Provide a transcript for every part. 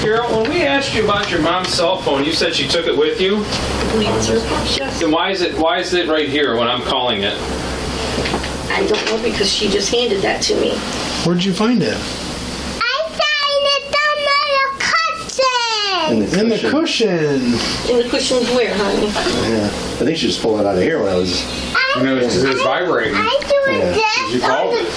Carol, when we asked you about your mom's cell phone, you said she took it with you? Yes. Then why is it right here when I'm calling it? I don't know, because she just handed that to me. Where'd you find it? In the cushion. In the cushion's where, honey? Yeah. I think she just pulled it out of here when I was... Because it was vibrating. You called it?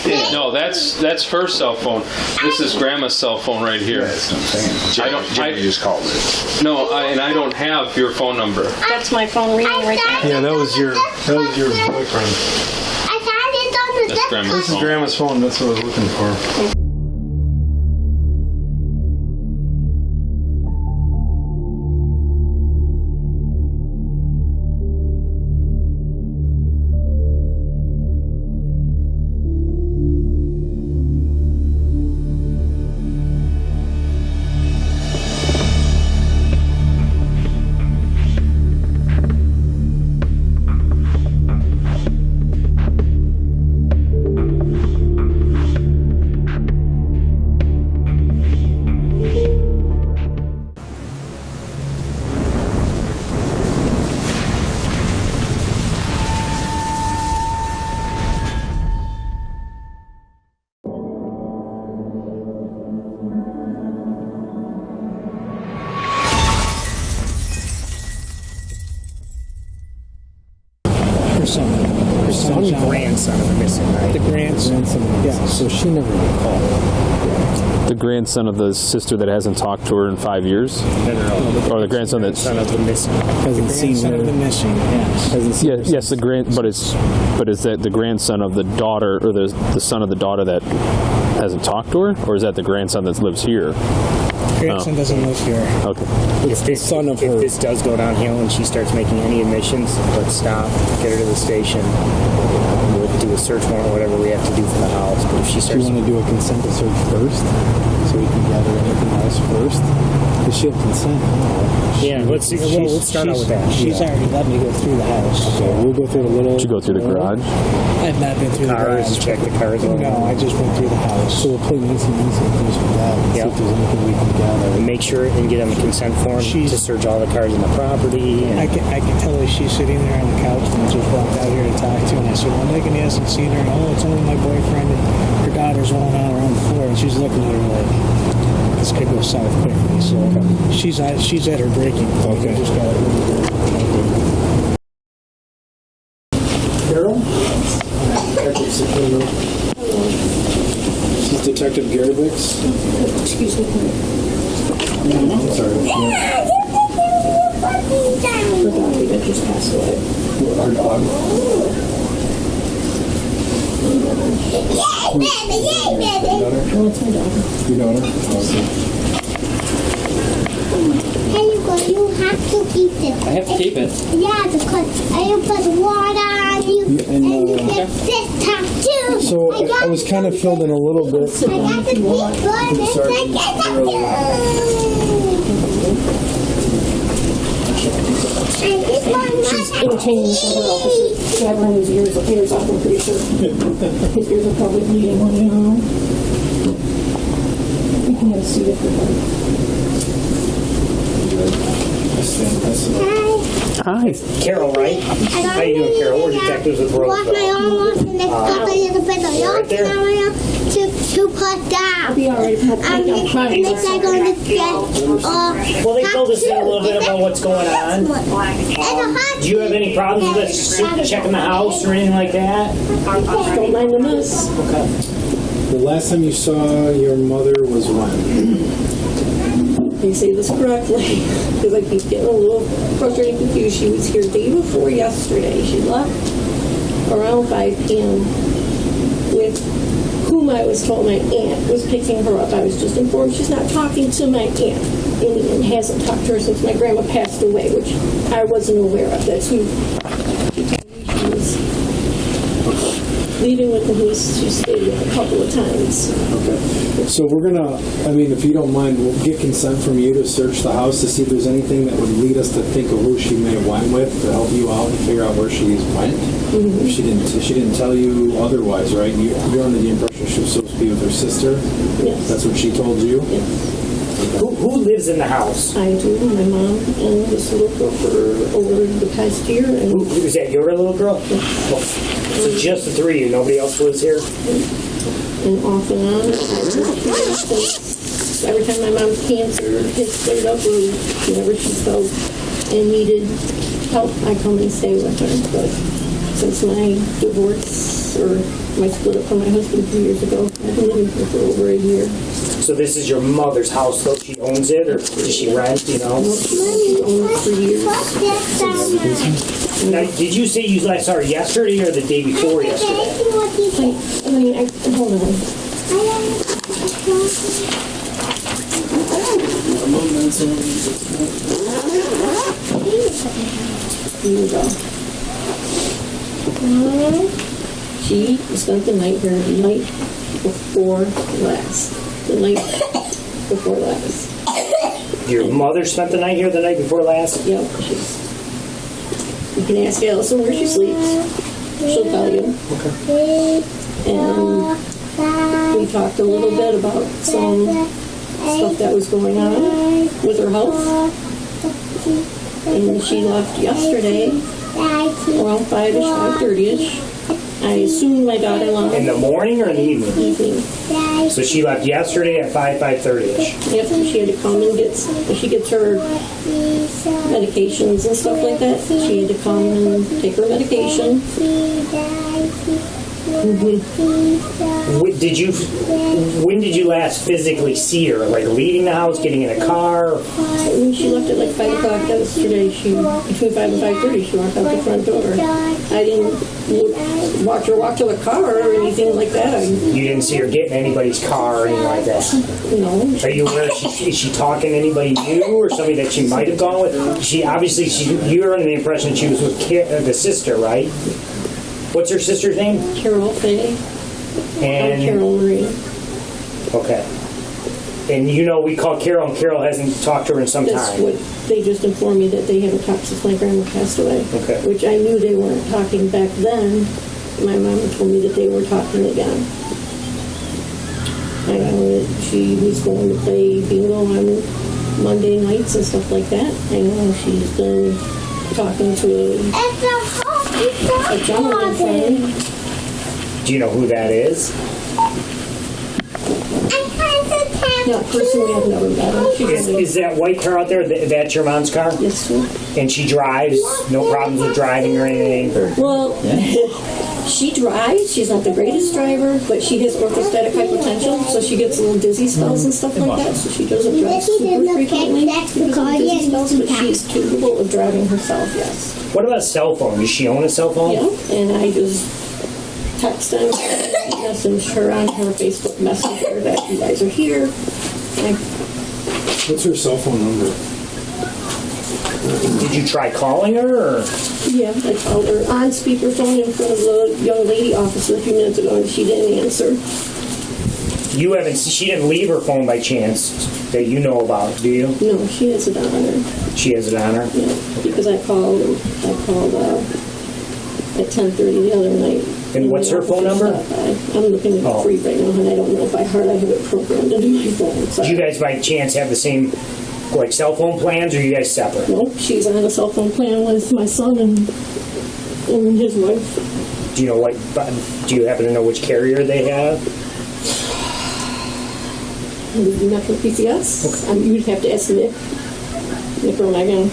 Yeah. No, that's her cell phone. This is Grandma's cell phone right here. That's what I'm saying. Jimmy just called it. No, and I don't have your phone number. That's my phone ringing right there. Yeah, that was your boyfriend. That's Grandma's This is Grandma's phone. That's what I was looking for. Her son, grandson of the missing, right? The grandson. Yeah, so she never recalled. The grandson of the sister that hasn't talked to her in 5 years? No. Or the grandson that's... Son of the missing. Hasn't seen her. Of the missing, yes. Hasn't seen her. Yes, but is that the grandson of the daughter, or the son of the daughter that hasn't talked to her? Or is that the grandson that lives here? Grandson doesn't live here. Okay. It's the son of her. If this does go downhill and she starts making any admissions, let's stop, get her to the station. We'll do a search warrant or whatever we have to do for the house. But if she starts... Do you want to do a consent to search first? So we can gather anything else first? Because she'll consent. Yeah, let's start out with that. She's already let me go through the house. Okay, we'll go through a little... Did you go through the garage? I've not been through the garage. Check the cars over. No, I just went through the house. So we'll play nice and easy and do some that and see if there's anything we can gather. And make sure and get on the consent form to search all the cars in the property. And I can tell her she's sitting there on the couch and I just walked out here to talk to her. And I said, well, Megan hasn't seen her. Oh, it's only my boyfriend and her daughter's rolling out around the floor. And she's looking at her like, this could go south quickly. So she's at her breaking point. Okay. Just got to Carol? This is Detective Garabix. Excuse me. I'm sorry. Her dog that just passed away. Our dog? Yay, baby! No, it's my dog. Your daughter? Awesome. You have to keep it. I have to keep it. Yeah, because I put water on you and you get this tattoo. So I was kind of filled in a little bit. I got to keep going. It's like a She's entertaining her office. Gathering his ears off, I'm pretty sure. His ears are probably bleeding, you know. You can have a seat if you want. Hi. Carol Rey. How you doing, Carol? We're detectives with Roseville. Wash my arms and then stop a little bit of your camera to put down. I'll be alright. I'm crying. Next I'm going to get Well, they told us a little bit about what's going on. Do you have any problems with us checking the house or anything like that? Don't mind the mess. Okay. The last time you saw your mother was when? You say this correctly, because I keep getting a little frustrated and confused. She was here day before yesterday. She left around 5 p.m. with whom I was told my aunt was picking her up. I was just informed she's not talking to my aunt and hasn't talked to her since my grandma passed away, which I wasn't aware of. That's who she told me she was leaving with the police. She stayed with a couple of times. Okay. So we're going to, if you don't mind, we'll get consent from you to search the house to see if there's anything that would lead us to think of who she may have went with to help you out and figure out where she went. Mm-hmm. If she didn't tell you otherwise, right? You're under the impression she was supposed to be with her sister? Yes. That's what she told you? Yes. Okay. Who lives in the house? I do. My mom and this little girl for over the past year. And Is that your little girl? Oh. So just the three of you, nobody else lives here? and off and on. I've worked here since every time my mom's cancer has flared up or whenever she felt and needed help, I come and stay with her. But since my divorce or my split up from my husband 2 years ago, I've been living here for over a year. So this is your mother's house, though? She owns it, or does she rent, you know? She owned it for years. Now, did you say you last saw her yesterday or the day before yesterday? Hold on. Here we go. She spent the night here the night before last. The night before last. Your mother spent the night here the night before last? Yep. You can ask Allison where she sleeps. She'll tell you. Okay. And we talked a little bit about some stuff that was going on with her health. And she left yesterday around 5-ish, 5:30-ish. I assume my daughter-in-law. In the morning or in the evening? Evening. So she left yesterday at 5:30ish. Yep, she had to come and she gets her medications and stuff like that. She had to come and take her medication. When did you last physically see her? Like leaving the house, getting in a car? When she left at like 5 o'clock yesterday, between 5 and 5:30, she walked out the front door. I didn't watch her walk to the car or anything like that. You didn't see her get in anybody's car or anything like that? No. Are you aware, is she talking to anybody new or somebody that she might have gone with? You were under the impression she was with the sister, right? What's her sister's name? Carol Rey. And Carol Rey. Okay. And we called Carol, and Carol hasn't talked to her in some That's time. what they just informed me, that they haven't talked since my grandma passed away. Okay. Which I knew they weren't talking back then. My mom told me that they were talking again. I know that she was going to play bingo on Monday nights and stuff like that. I know she's been talking to a gentleman friend. Do you know who that is? No, personally, I've never met her. Is that white car out there, that's your mom's car? Yes, sir. And she drives? No problems with driving or anything? Well, she drives. She's not the greatest driver, but she has orthostatic hypotension, so she gets little dizzy spells and stuff like that. So she doesn't drive super frequently because of dizzy spells, but she's capable of driving herself, yes. What about a cell phone? Does she own a cell phone? Yeah, and I just text her, message her on her Facebook Messenger that you guys are here. What's her cell phone number? Did you try calling her? Or? Yeah, I called her on speakerphone in front of the young lady officer a few minutes ago, and she didn't answer. She didn't leave her phone by chance that you know about, do you? No, she has it on her. She has it on her? Yeah, because I called at 10:30 the other night. And what's her phone number? I'm looking at it free right now, and I don't know if by heart I have it programmed into my phone. So. Do you guys by chance have the same cell phone plans, or are you guys separate? Nope, she's on a cell phone plan with my son and his wife. Do you happen to know which carrier they have? Metro PCS. Okay. You'd have to ask Nick or Megan.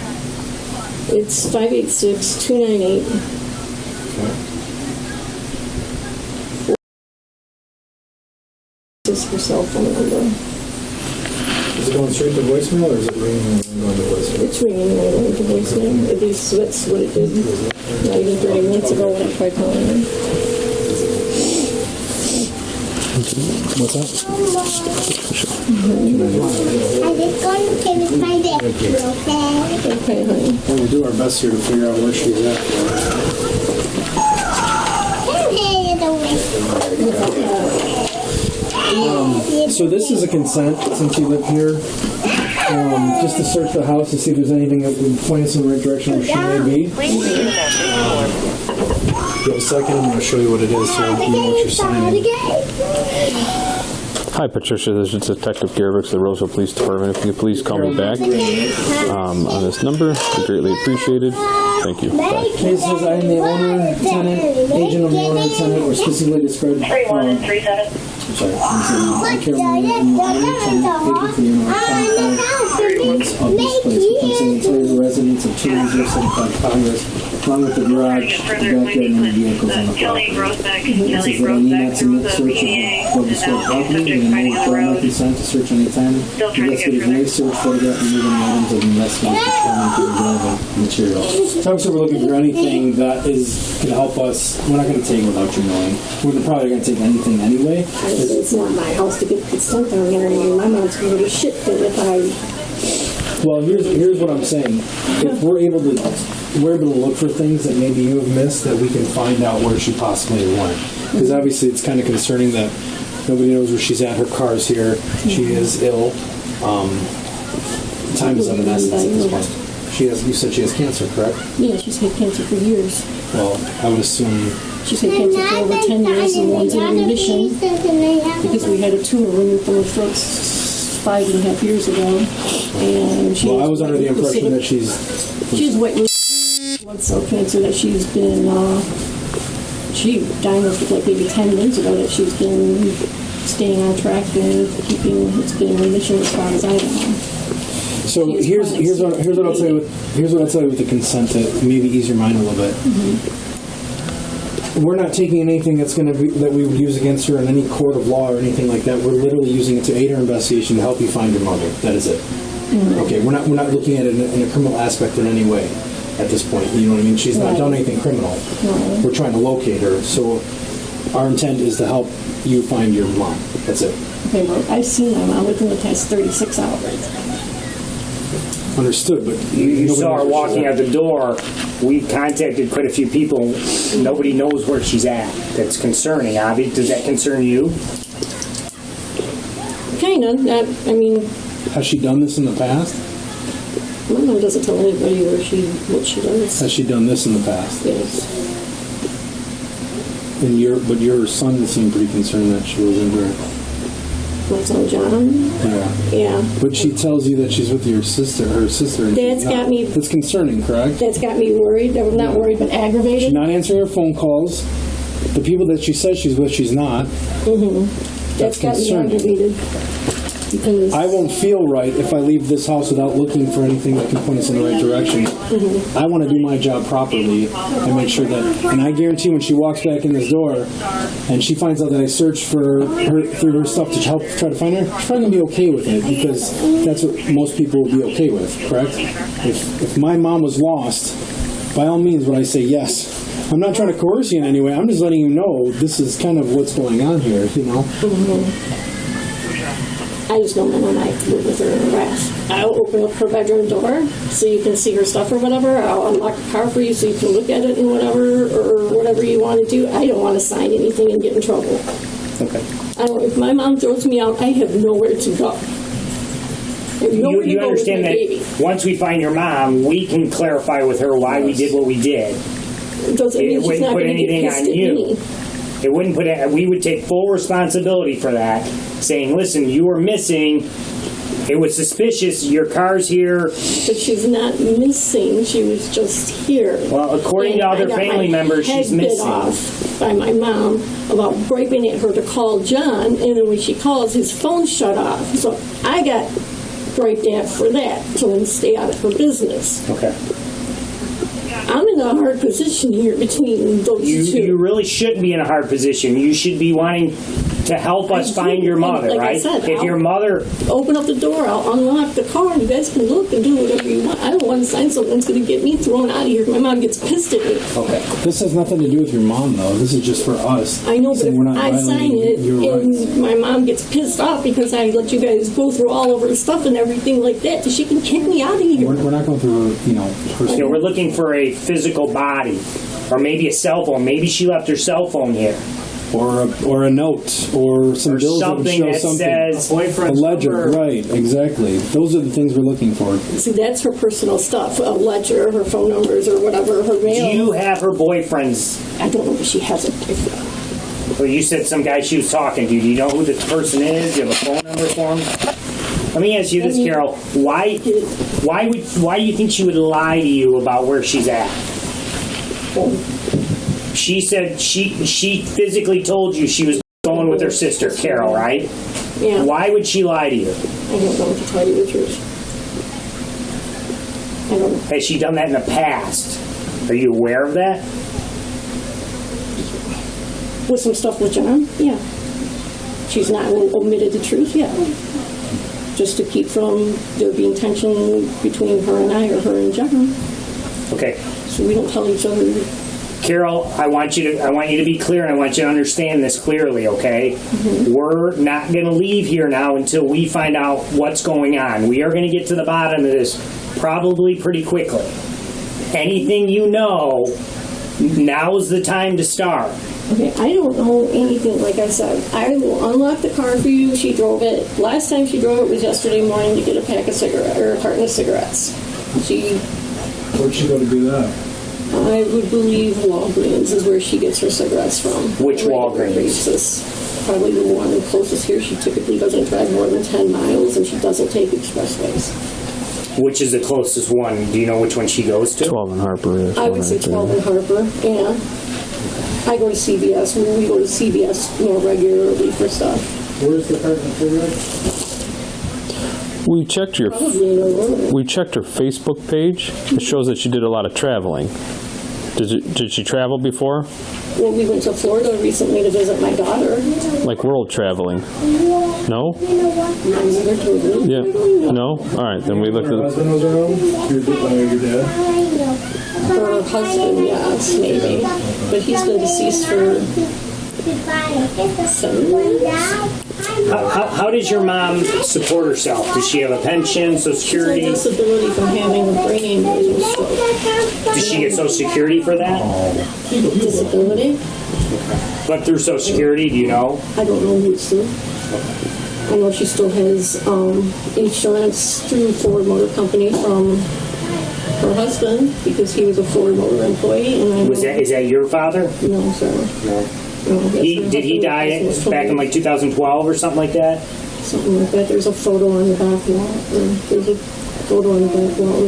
It's 586-298. This is her cell phone number. Is it going straight to voicemail or is it ringing and going to voicemail? It's ringing and going to voicemail. At least that's what it did. Not even 30 minutes ago when I tried calling her. What's that? I'm just going to finish my baby, okay? Okay, honey. Well, we'll do our best here to figure out where she's at. So this is a consent, since you live here, just to search the house to see if there's anything that would point us in the right direction where she may be. Give a second, I'm going to show you what it is so you know what you're signing. Hi, Patricia. This is Detective Garrix, the Roseville Police Department. If you could please call me back on this number, I'd be greatly appreciated. Thank you. Bye. It says I am the owner, tenant, agent of the owner and tenant, or specifically described. 3137. I'm sorry. I'm Carol Rey, I'm the owner, tenant, agent for the owner and tenant of this place, which I'm saying includes the residents of 2075 Congress, along with the garage, the backyard, and the vehicles on the property. It says that I need not submit search of described property, and I may withdraw my consent to search any time. Investigators may search, photograph, and move any items of the investigation determined to the relevant material. So we're looking for anything that can help us. We're not going to take without you knowing. We're probably going to take anything anyway. It's not my house to get consent on there. I mean, my mom's going to shit but if I... Well, here's what I'm saying. If we're able to look for things that maybe you have missed, that we can find out where she possibly went. Because obviously it's kind of concerning that nobody knows where she's at. Her car's here. She is ill. Time is of an essence at this point. You said she has cancer, correct? Yeah, she's had cancer for years. Well, I would assume... She's had cancer for over 10 years and one's in remission because we had a tumor removed from her throat 5.5 years ago. And she I was under the impression that she's white blood cell cancer that she's been... she diagnosed with like maybe 10 years ago that she's been staying on track and it's been in remission as far as I know. So here's what I'll tell you with the consent to maybe ease your mind a little bit. We're not taking anything that we would use against her in any court of law or anything like that. We're literally using it to aid our investigation to help you find your mother. That is it. Okay, we're not looking at it in a criminal aspect in any way at this point. You know what I mean? She's not done anything criminal. We're trying to locate her. So our intent is to help you find your mom. That's it. Okay, well, I've seen my mom within the past 36 hours. Understood, but you saw her walking out the door. We contacted quite a few people. Nobody knows where she's at. That's concerning, Avi. Does that concern you? Kind of. I mean... Has she done this in the past? My mom doesn't tell anybody what she does. Has she done this in the past? Yes. And your son seemed pretty concerned that she was injured. My son John? Yeah. But she tells you that she's with her sister. And That's got me... That's concerning, correct? That's got me worried. I'm not worried, but aggravated. She's not answering her phone calls. The people that she says she's with, she's not. That's got concerning. me aggravated. Because I won't feel right if I leave this house without looking for anything that can point us in the right direction. I want to do my job properly and make sure that, and I guarantee when she walks back in this door and she finds out that I searched for her through her stuff to help try to find her, she's probably going to be okay with it because that's what most people would be okay with, correct? If my mom was lost, by all means would I say yes. I'm not trying to coerce you in any way. I'm just letting you know this is kind of what's going on here, you know? I just know my mom, I live with her in the wrath. I'll open up her bedroom door so you can see her stuff or whatever. I'll unlock the car for you so you can look at it and whatever you want to do. I don't want to sign anything and get in trouble. Okay. If my mom throws me out, I have nowhere to go. You understand that once we find your mom, we can clarify with her why we did what we did. It wouldn't put anything on you. It wouldn't put it. We would take full responsibility for that, saying, "Listen, you were missing. It was suspicious. Your car's here." But she's not missing. She was just here. Well, according to other family members, she's missing. Off by my mom about griping at her to call John, and then when she calls, his phone shut off. So I got griped at for that. Told him to stay out of her business. Okay. I'm in a hard position here between those two. You really shouldn't be in a hard position. You should be wanting to help us find your mother, like right? I said, if your mother... Open up the door, I'll unlock the car, and you guys can look and do whatever you want. I don't want to sign something that's going to get me thrown out of here if my mom gets pissed at me. Okay. This has nothing to do with your mom, though. This is just for us. I know, but if I sign it and rights. my mom gets pissed off because I let you guys go through all of her stuff and everything like that, she can kick me out of here. We're not going through, personal... we're looking for a physical body, or maybe a cell phone. Maybe she left her cell phone here. Or a note, or some bills that would show something. Says a ledger, right, exactly. Those are the things we're looking for. See, that's her personal stuff, a ledger, her phone numbers, or whatever, her mail. Do you have her boyfriend's? I don't know if she has a boyfriend. Well, you said some guy she was talking to. Do you know who this person is? Do you have a phone number for him? Let me ask you this, Carol. Why do you think she would lie to you about where she's at? She said she physically told you she was going with her sister, Carol, right? Yeah. Why would she lie to you? I don't know, to tell you the truth. I don't know. Has she done that in the past? Are you aware of that? With some stuff with John, yeah. She's not omitted the truth, yeah. Just to keep from there being tension between her and I, or her and John. Okay. So we don't tell each other. Carol, I want you to be clear, and I want you to understand this clearly, okay? Mm-hmm. We're not going to leave here now until we find out what's going on. We are going to get to the bottom of this probably pretty quickly. Anything you know, now's the time to start. Okay, I don't know anything. Like I said, I will unlock the car for you. She drove it. Last time she drove it was yesterday morning to get a pack of cigarettes, or a carton of cigarettes. Where'd she go to do that? I would believe Walgreens is where she gets her cigarettes from. Which Walgreens? Basis. Probably the one closest here. She typically doesn't drive more than 10 miles, and she doesn't take expressways. Which is the closest one? Do you know which one she goes to? 12 and Harper. I would say 12 and Harper, yeah. I go to CVS. We go to CVS more regularly for stuff. Where's the carton of cigarettes? We checked her Facebook page. It shows that she did a lot of traveling. Did she travel before? Well, we went to Florida recently to visit my daughter. Like world traveling? No? Yeah. No? All right, then we looked at Her husband was around? Your dad? Her husband, yes, maybe. But he's been deceased for 7 years. How does your mom support herself? Does she have a pension, Social Security? She's a disability from having a brain aneurysm stroke. Does she get Social Security for that? Disability? But through Social Security, do you know? I don't know who it's through. I know she still has insurance through Ford Motor Company from her husband because he was a Ford Motor employee. And Is that your father? No, sir. No. No, Did he die back in like 2012 or something like that? Something like that. There's a photo on the back wall. There's a photo on the back wall.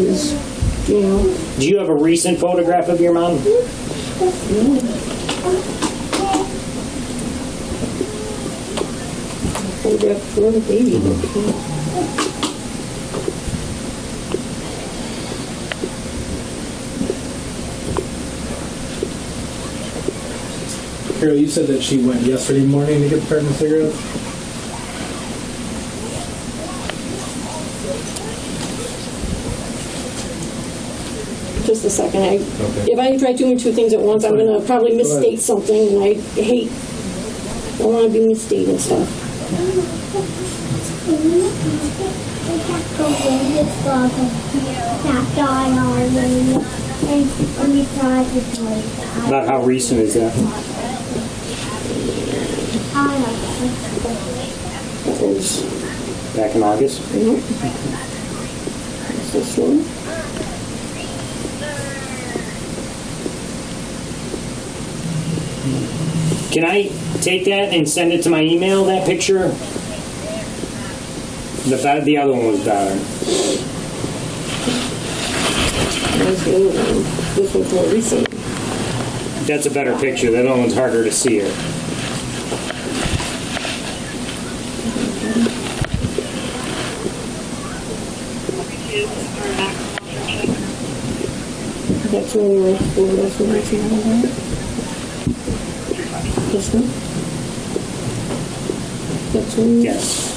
Do you have a recent photograph of your mom? Photograph for the baby. Carol, you said that she went yesterday morning to get the carton of cigarettes? Just a second. If I try doing two things at once, I'm going to probably mistake something, and I don't want to be mistaken stuff. About how recent is that? That was Back in August? this one. Can I take that and send it to my email, that picture? The other one was better. This one's more recent. That's a better picture. That other one's harder to see it. That's when we were in Florida. So that's another. This one? That's one? Yes.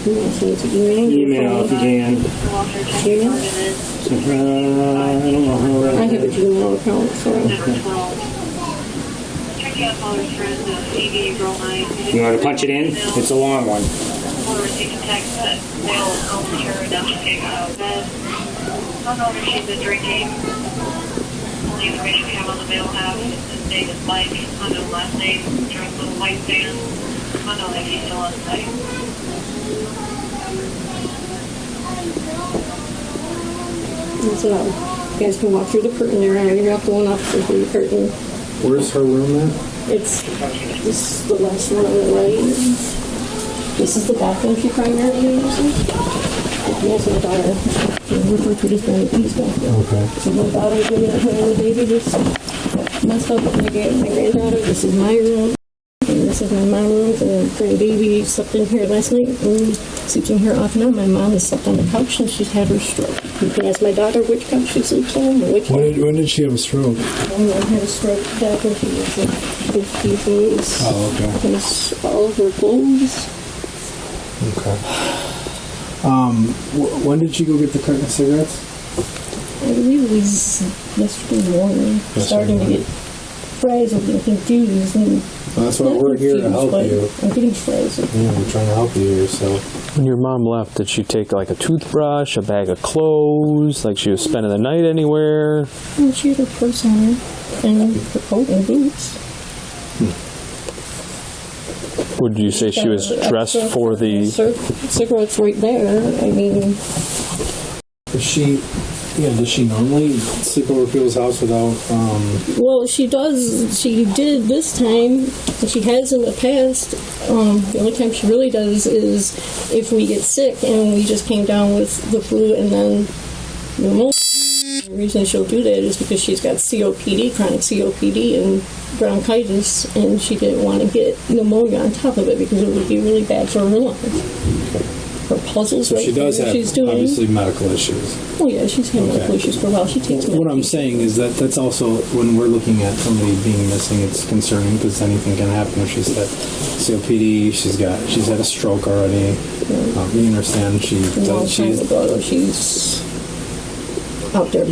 You want to send it to email? Email if you can. Email? I don't know how that I have a Gmail account, so. You want to punch it in? It's a long one. Don't know if she's been drinking. Only information we have on the mail house is his name is Mike. Unknown last name. Dressed with a white band. Unknown if he's still on site. So you guys can walk through the curtain there. I already got going up through the curtain. Where's her room at? This is the last one on the right. This is the bathroom she primarily uses. Yes, my daughter. Refer to it as Bennett's bathroom. Okay. So my daughter's really her and the baby just messed up with my granddaughter. This is my room. And this is my mom's room. And the baby slept in here last night. And sleeps in here off and on. My mom has slept on the couch since she's had her stroke. You can ask my daughter which couch she sleeps on or which When did she have a stroke? My mom had a stroke back when she was in 50s. Oh, okay. Because all of her clothes. Okay. When did she go get the carton of cigarettes? I believe it was yesterday morning. Starting to get frazzled and confused. And Well, that's why not we're here to confused, help but you. I'm getting frazzled. Yeah, we're trying to help you here, so. When your mom left, did she take like a toothbrush, a bag of clothes, like she was spending the night anywhere? Well, she had her purse on her and her coat and boots. Would you say she was dressed for the... Cigarettes right there. I mean... Does she normally sleep over people's house without, Well, she does. She did this time, and she has in the past. The only time she really does is if we get sick and we just came down with the flu and then pneumonia. The reason she'll do that is because she's got COPD, chronic COPD, and bronchitis, and she didn't want to get pneumonia on top of it because it would be really bad for her lungs. Her puzzles so right she does there have she's doing. obviously medical issues. Oh yeah, she's had medical issues for a while. She takes What I'm medication. saying is that's also, when we're looking at somebody being missing, it's concerning because anything can happen if she's had COPD, she's had a stroke already. You understand, she's out there.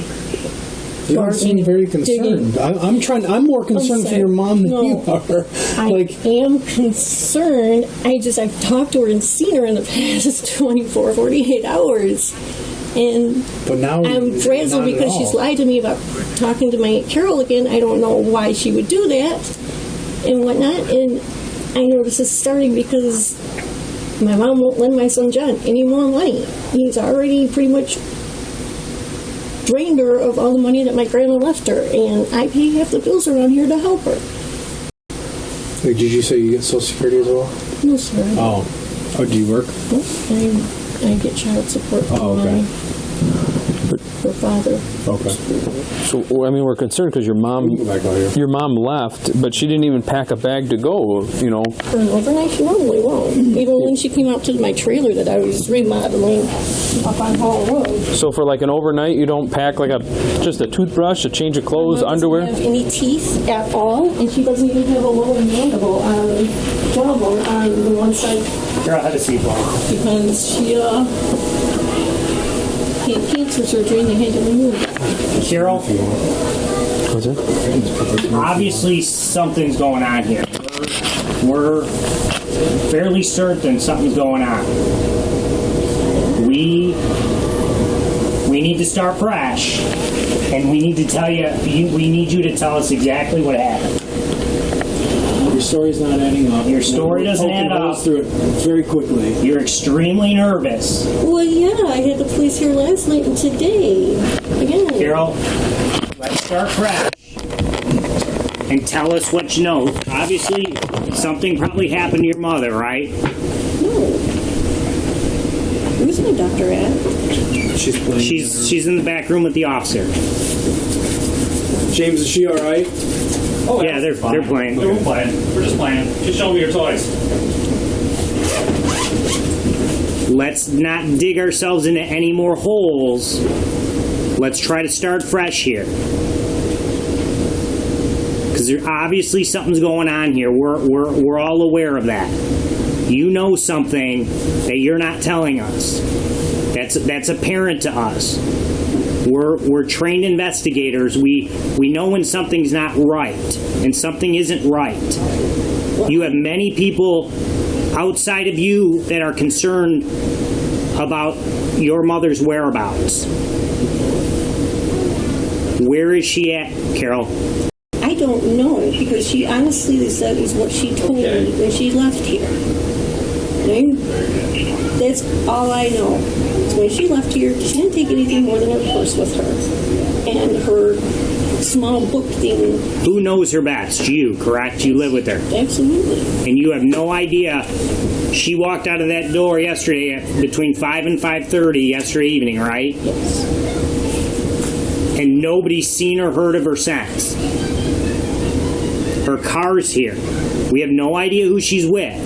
You don't seem very concerned. I'm more concerned for your mom than you are. I am concerned. I've talked to her and seen her in the past 24, 48 hours. And but now I'm frazzled because she's lied to me about talking to my Aunt Carol again. I don't know why she would do that and whatnot. And I know this is starting because my mom won't lend my son John any more money. He's already pretty much drained her of all the money that my grandma left her, and I pay half the bills around here to help her. Wait, did you say you get Social Security as well? No, sir. Oh, do you work? Nope. I get child support from okay. her father. Okay. So, I mean, we're concerned because your mom left, but she didn't even pack a bag to go, For an overnight, she normally won't. Even when she came out to my trailer that I was remodeling up on Hall Road. So for like an overnight, you don't pack like just a toothbrush, a change of clothes, underwear? She doesn't have any teeth at all, and she doesn't even have a lower mandible jawbone on the one side. Girl, have a seat, Bob. Because she had cancer surgery and they had to remove it. Carol, What's it? obviously something's going on here. We're fairly certain something's going on. We need to start fresh, and we need to tell we need you to tell us exactly what happened. Your story's not adding up. Your story doesn't add up. Through it very quickly. You're extremely nervous. Well, yeah, I had the police here last night and today. Again. Carol, let's start fresh and tell us what you know. Obviously, something probably happened to your mother, right? No. Where's my doctor at? She's playing. She's in the back room with the officer. James, is she all right? Oh, yeah, they're playing. We're playing. We're just playing. Just show me your toys. Let's not dig ourselves into any more holes. Let's try to start fresh here. Because obviously something's going on here. We're all aware of that. You know something that you're not telling us. That's apparent to us. We're trained investigators. We know when something's not right and something isn't right. You have many people outside of you that are concerned about your mother's whereabouts. Where is she at, Carol? I don't know, because she honestly said is what she told me when she left here. Okay? That's all I know. So when she left here, she didn't take anything more than her purse with her. And her small book thing. Who knows her best? You, correct? You live with her. Absolutely. And you have no idea. She walked out of that door yesterday between 5 and 5:30 yesterday evening, right? Yes. And nobody's seen or heard of her since. Her car's here. We have no idea who she's with.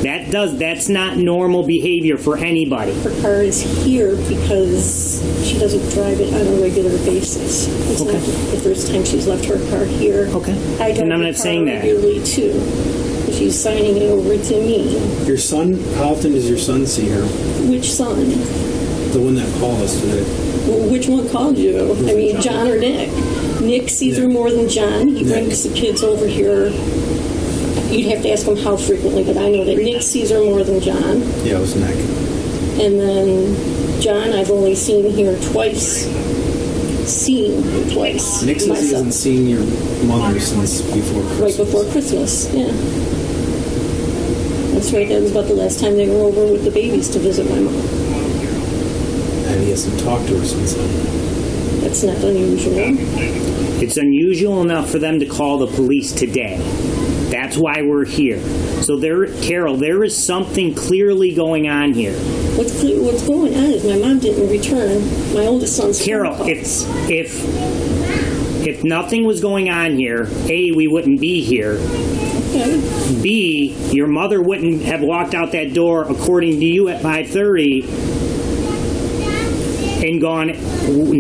That's not normal behavior for anybody. Her car is here because she doesn't drive it on a regular basis. It's Okay. not the first time she's left her car here. Okay. I drive And I'm the not car saying that. regularly too. She's signing it over to me. Your son, how often does your son see her? Which son? The one that called us today. Well, which one called you? I mean, John or Nick? Nick sees her more than John. He brings the kids over here. You'd have to ask him how frequently, but I know that Nick sees her more than John. Yeah, it was Nick. And then John, I've only seen here twice. Seen her twice. Nick says he myself. hasn't seen your mother since before Christmas. Right before Christmas, yeah. That's right, that was about the last time they were over with the babies to visit my mom. And he hasn't talked to her since then. That's not unusual. It's unusual enough for them to call the police today. That's why we're here. So Carol, there is something clearly going on here. What's going on is my mom didn't return my oldest son's Carol, phone calls. if nothing was going on here, A, we wouldn't be here. Okay. B, your mother wouldn't have walked out that door, according to you, at 5:30 and gone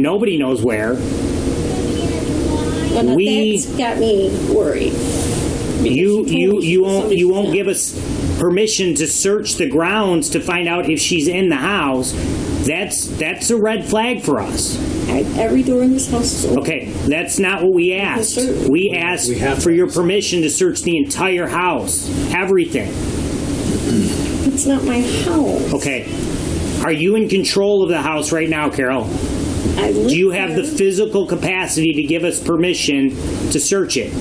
nobody knows where. Well, now that's got me worried. You won't give us permission to search the grounds to find out if she's in the house. That's a red flag for us. Every door in this house is open. Okay, that's not what we asked. We asked for your permission to search the entire house, everything. It's not my house. Okay, are you in control of the house right now, Carol? Do you have the physical capacity to give us permission to search it?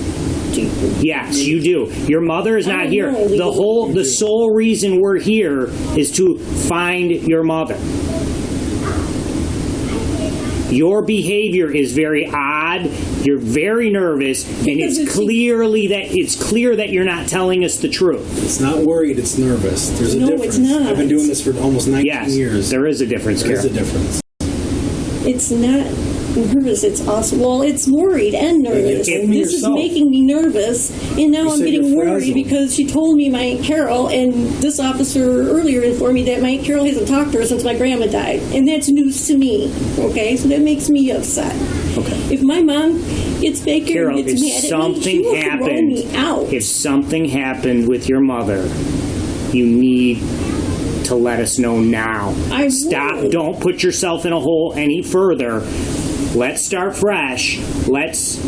Yes, you do. Your mother is not here. The sole reason we're here is to find your mother. Your behavior is very odd. You're very nervous, and it's clear that you're not telling us the truth. It's not worried, it's nervous. There's a difference. No, it's not. I've been doing this for almost 19 years. There is a difference, Carol. There is a difference. It's not nervous, it's awesome. Well, it's worried and nervous. This is making me nervous, and now I'm getting worried because she told me my Aunt Carol, and this officer earlier informed me that my Aunt Carol hasn't talked to her since my grandma died, and that's news to me. Okay, so that makes me upset. Okay. If my mom gets back here Carol, and gets mad at me, she will throw me out. If something happened with your mother, you need to let us know now. Stop. Don't put yourself in a hole any further. Let's start fresh. Let's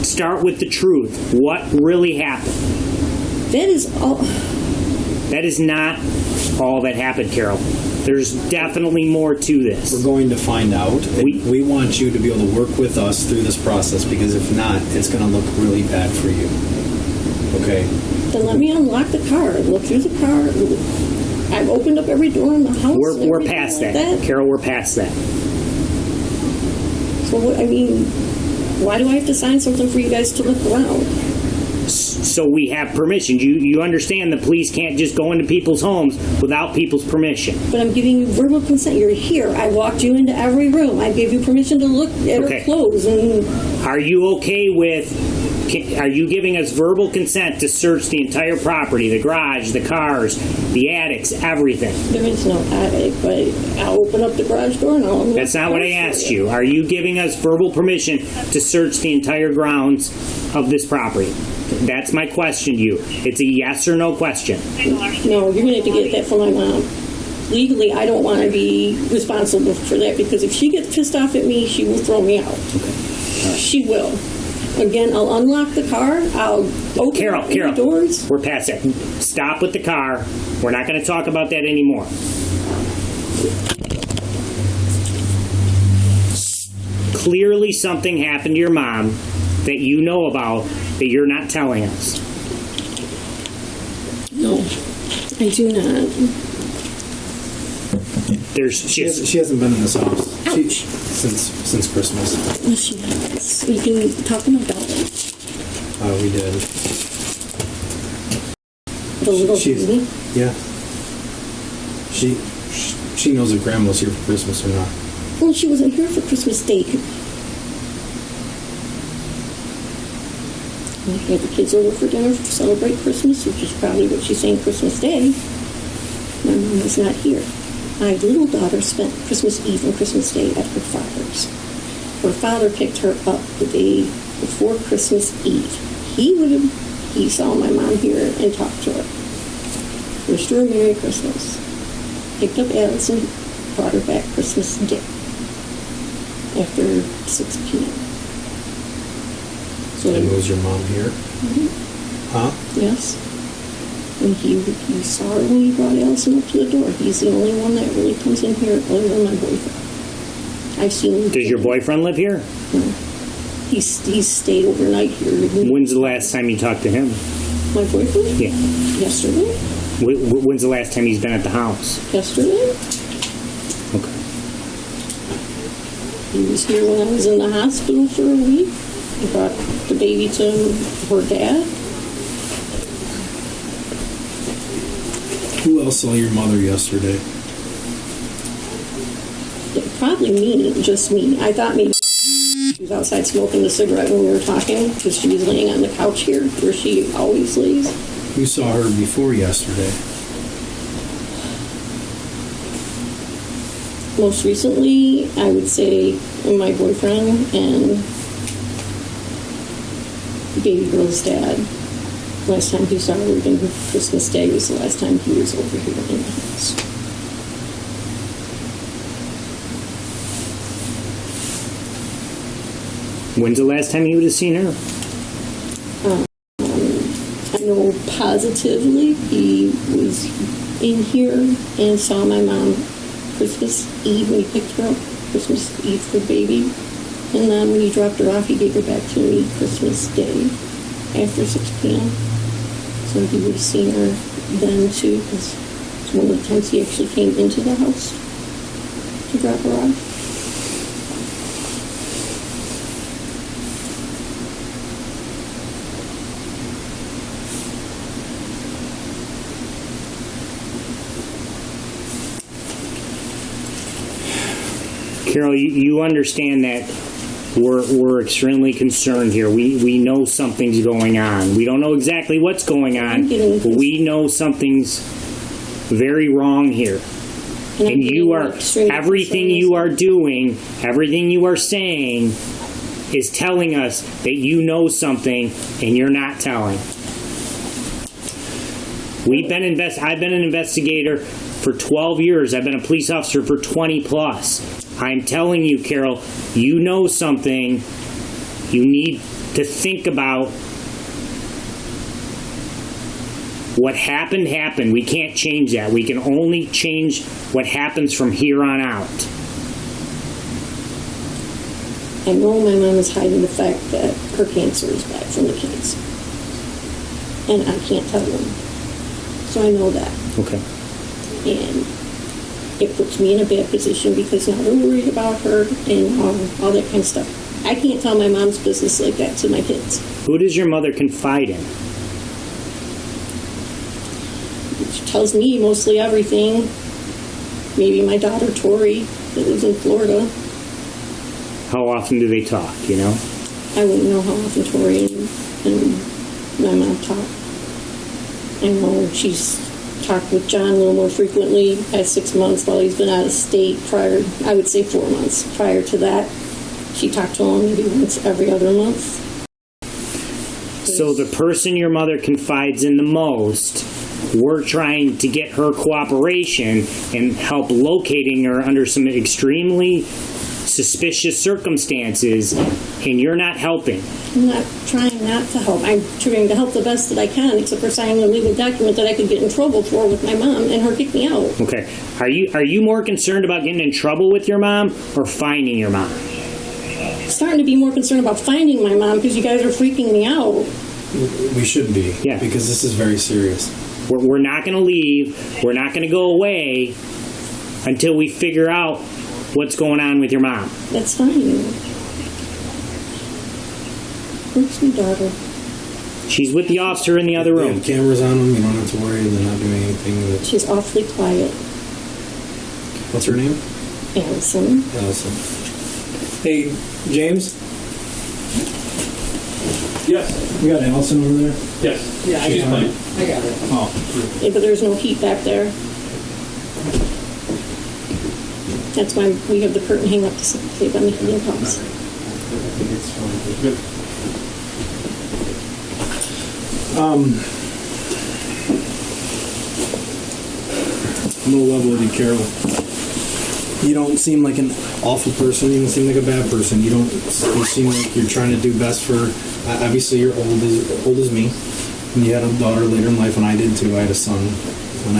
start with the truth. What really happened? That is all. That is not all that happened, Carol. There's definitely more to this. We're going to find out. We want you to be able to work with us through this process, because if not, it's going to look really bad for you. Okay? Then let me unlock the car. Look through the car. I've opened up every door in the house. We're past that. Carol, we're past that. So, why do I have to sign something for you guys to look around? So we have permission. You understand the police can't just go into people's homes without people's permission. But I'm giving you verbal consent. You're here. I walked you into every room. I gave you permission to look at her clothes. And are you okay with... Are you giving us verbal consent to search the entire property, the garage, the cars, the attics, everything? There is no attic, but I'll open up the garage door and I'll... That's not what I asked you. Are you giving us verbal permission to search the entire grounds of this property? That's my question to you. It's a yes or no question. No, you're going to have to get that from my mom. Legally, I don't want to be responsible for that, because if she gets pissed off at me, she will throw me out. Okay. She will. Again, I'll unlock the car. I'll open up the doors. We're past that. Stop with the car. We're not going to talk about that anymore. Clearly something happened to your mom that you know about that you're not telling us. No, I do not. She hasn't been in this house since Christmas. She has. We can talk about it. We did. The little baby. Yeah. She knows if Grandma's here for Christmas or not. Well, she wasn't here for Christmas Day. We had the kids over for dinner to celebrate Christmas, which is probably what she's saying Christmas Day. My mom was not here. My little daughter spent Christmas Eve and Christmas Day at her father's. Her father picked her up the day before Christmas Eve. He saw my mom here and talked to her. Wished her a Merry Christmas. Picked up Allison, brought her back Christmas Day after 6 p.m. So, and was your mom here? Mm-hmm. Huh? Yes. And he saw her when he brought Allison up to the door. He's the only one that really comes in here other than my boyfriend. I've seen him. Does your boyfriend live here? No. He's stayed overnight here. When's the last time you talked to him? My boyfriend? Yeah. Yesterday. When's the last time he's been at the house? Yesterday. Okay. He was here when I was in the hospital for a week. He brought the baby to her dad. Who else saw your mother yesterday? Probably me, just me. I thought maybe she was outside smoking a cigarette when we were talking because she was laying on the couch here where she always lays. You saw her before yesterday. Most recently, I would say my boyfriend and baby girl's dad. Last time he saw her on Christmas Day was the last time he was over here in the house. When's the last time you would have seen her? I know positively he was in here and saw my mom Christmas Eve when he picked her up, Christmas Eve for baby. And then when he dropped her off, he gave her back to me Christmas Day after 6 p.m. So he would have seen her then too, because it's one of the times he actually came into the house to drop her off. Carol, you understand that we're extremely concerned here. We know something's going on. We don't know exactly what's going on, but we know something's very wrong here. And you are, everything you are doing, everything you are saying is telling us that you know something and you're not telling. I've been an investigator for 12 years. I've been a police officer for 20 plus. I'm telling you, Carol, you know something. You need to think about what happened. We can't change that. We can only change what happens from here on out. I know my mom is hiding the fact that her cancer is back from the kids. And I can't tell them. So I know that. Okay. And it puts me in a bad position because now they're worried about her and all that kind of stuff. I can't tell my mom's business like that to my kids. Who does your mother confide in? She tells me mostly everything. Maybe my daughter Tori that lives in Florida. How often do they talk, you know? I wouldn't know how often Tori and my mom talk. I know she's talked with John a little more frequently past 6 months while he's been out of state prior, I would say 4 months. Prior to that, she talked to him maybe once every other month. So the person your mother confides in the most, we're trying to get her cooperation and help locating her under some extremely suspicious circumstances, and you're not helping. I'm not trying not to help. I'm trying to help the best that I can, except for signing a legal document that I could get in trouble for with my mom and her kick me out. Okay. Are you more concerned about getting in trouble with your mom or finding your mom? I'm starting to be more concerned about finding my mom because you guys are freaking me out. We should be. Yeah. Because this is very serious. We're not going to leave. We're not going to go away until we figure out what's going on with your mom. That's fine. Where's my daughter? She's with the officer in the other They room. have cameras on them. You don't have to worry. They're not doing anything. She's awfully quiet. What's her name? Allison. Allison. Hey, James. Yes. We got Allison over there. Yes. Yeah, she's fine. Oh. Yeah, but there's no heat back there. That's why we have the curtain hang up to save on the heating pumps. Good. I'm gonna level with you, Carol. You don't seem like an awful person. You don't seem like a bad person. You seem like you're trying to do best for. Obviously, you're old as me, and you had a daughter later in life, and I did too. I had a son, and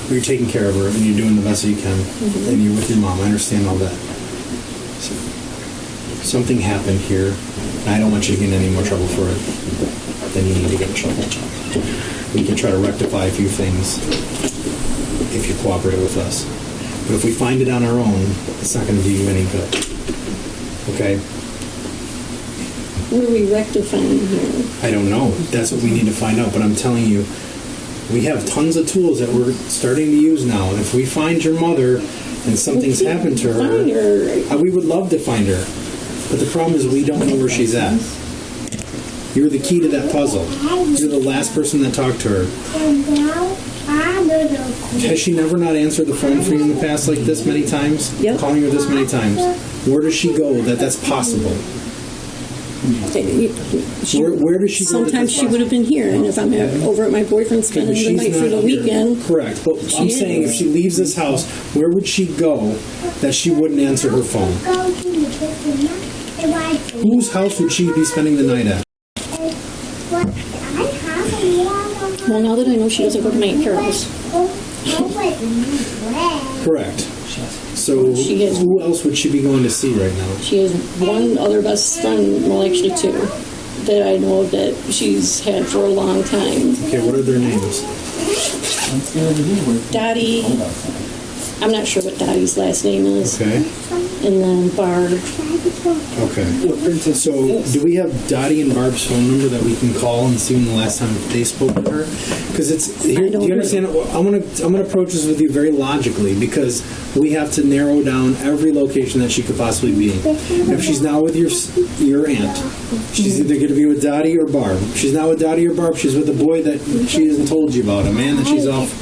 you're taking care of her, and you're doing the best that you can, and you're with your mom. I understand all that. So, something happened here, and I don't want you to get in any more trouble for it. Then you need to get in trouble. We can try to rectify a few things if you cooperate with us. But if we find it on our own, it's not going to do you any good. Okay? What are we rectifying here? I don't know. That's what we need to find out. But I'm telling you, we have tons of tools that we're starting to use now. And if we find your mother and something's happened to her, we would love to find her. But the problem is we don't know where she's at. You're the key to that puzzle. You're the last person that talked to her. Has she never not answered the phone for you in the past like this many times? Yep. Calling her this many times? Where does she go that's possible? Where does she go? Sometimes she would have been here, and if I'm over at my boyfriend's spending the night for the weekend. Correct. But I'm saying if she leaves this house, where would she go that she wouldn't answer her phone? Whose house would she be spending the night at? Well, now that I know she doesn't go to my Aunt Carol's. Correct. So who else would she be going to see right now? She has one other best friend, well, actually two, that I know that she's had for a long time. Okay, what are their names? Dottie. I'm not sure what Dottie's last name is. Okay. And then Barb. Okay. So, do we have Dottie and Barb's phone number that we can call and see when the last time they spoke to her? Because it's here. Do you understand? I'm gonna approach this with you very logically because we have to narrow down every location that she could possibly be. If she's not with your aunt, she's either going to be with Dottie or Barb. If she's not with Dottie or Barb, she's with a boy that she hasn't told you about, a man that she's off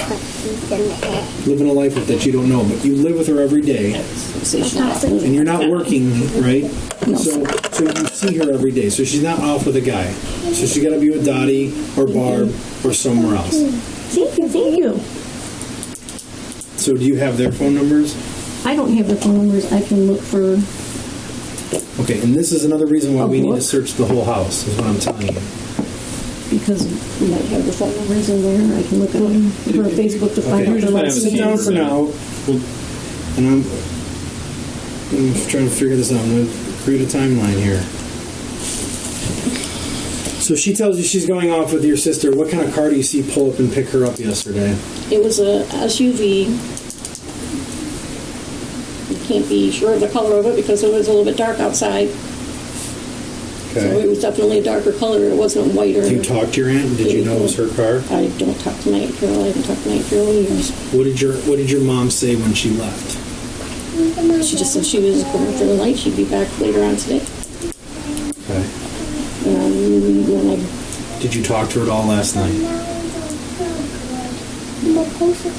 living a life with that you don't know, but you live with her every day, and you're not working, right? So you see her every day. So she's not off with a guy. So she's got to be with Dottie or Barb or somewhere else. Thank you. So do you have their phone numbers? I don't have the phone numbers. I can look for. Okay, and this is another reason why we need to search the whole house, is what I'm telling you. Because we might have the phone numbers in there. I can look on her Facebook to find out the last. Sit down for now. And I'm trying to figure this out. I'm going to create a timeline here. So she tells you she's going off with your sister. What kind of car do you see pull up and pick her up yesterday? It was a SUV. You can't be sure of the color of it because it was a little bit dark outside. Okay. So it was definitely a darker color. It wasn't white or... Did you talk to your aunt? Did you know it was her car? I don't talk to my Aunt Carol. I haven't talked to my Aunt Carol in years. What did your mom say when she left? She just said she was going for the night. She'd be back later on today. Okay. Did you talk to her at all last night?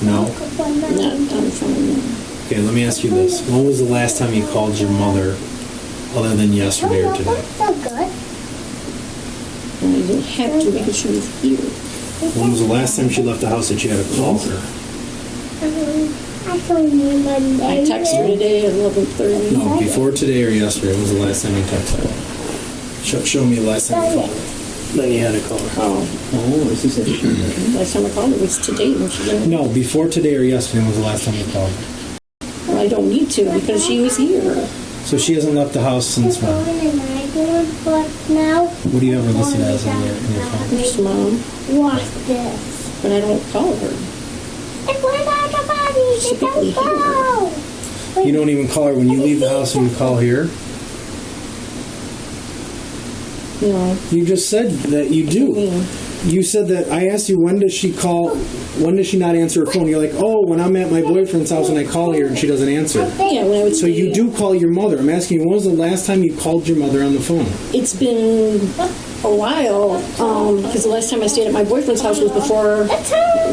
No? Not on the phone. Okay, let me ask you this. When was the last time you called your mother other than yesterday or today? And I didn't have to because she was here. When was the last time she left the house that you had to call her? I texted her today at 11:30. No, before today or yesterday. When was the last time you texted her? Show me the last time you called her. Then you had to call her. Last time I called her was today when she didn't. No, before today or yesterday was the last time you called her. Well, I don't need to because she was here. So she hasn't left the house since when? What do you ever listen as in your phone? Just Mom. Watch this. But I don't call her. typically here. You don't even call her when you leave the house and you call here? No. You just said that you do. You said that I asked you when does she not answer her phone? You're like, oh, when I'm at my boyfriend's house and I call here and she doesn't answer. Yeah, when I would So you do call your mother. I'm asking you, when was the last time you called your mother on the phone? It's been a while, because the last time I stayed at my boyfriend's house was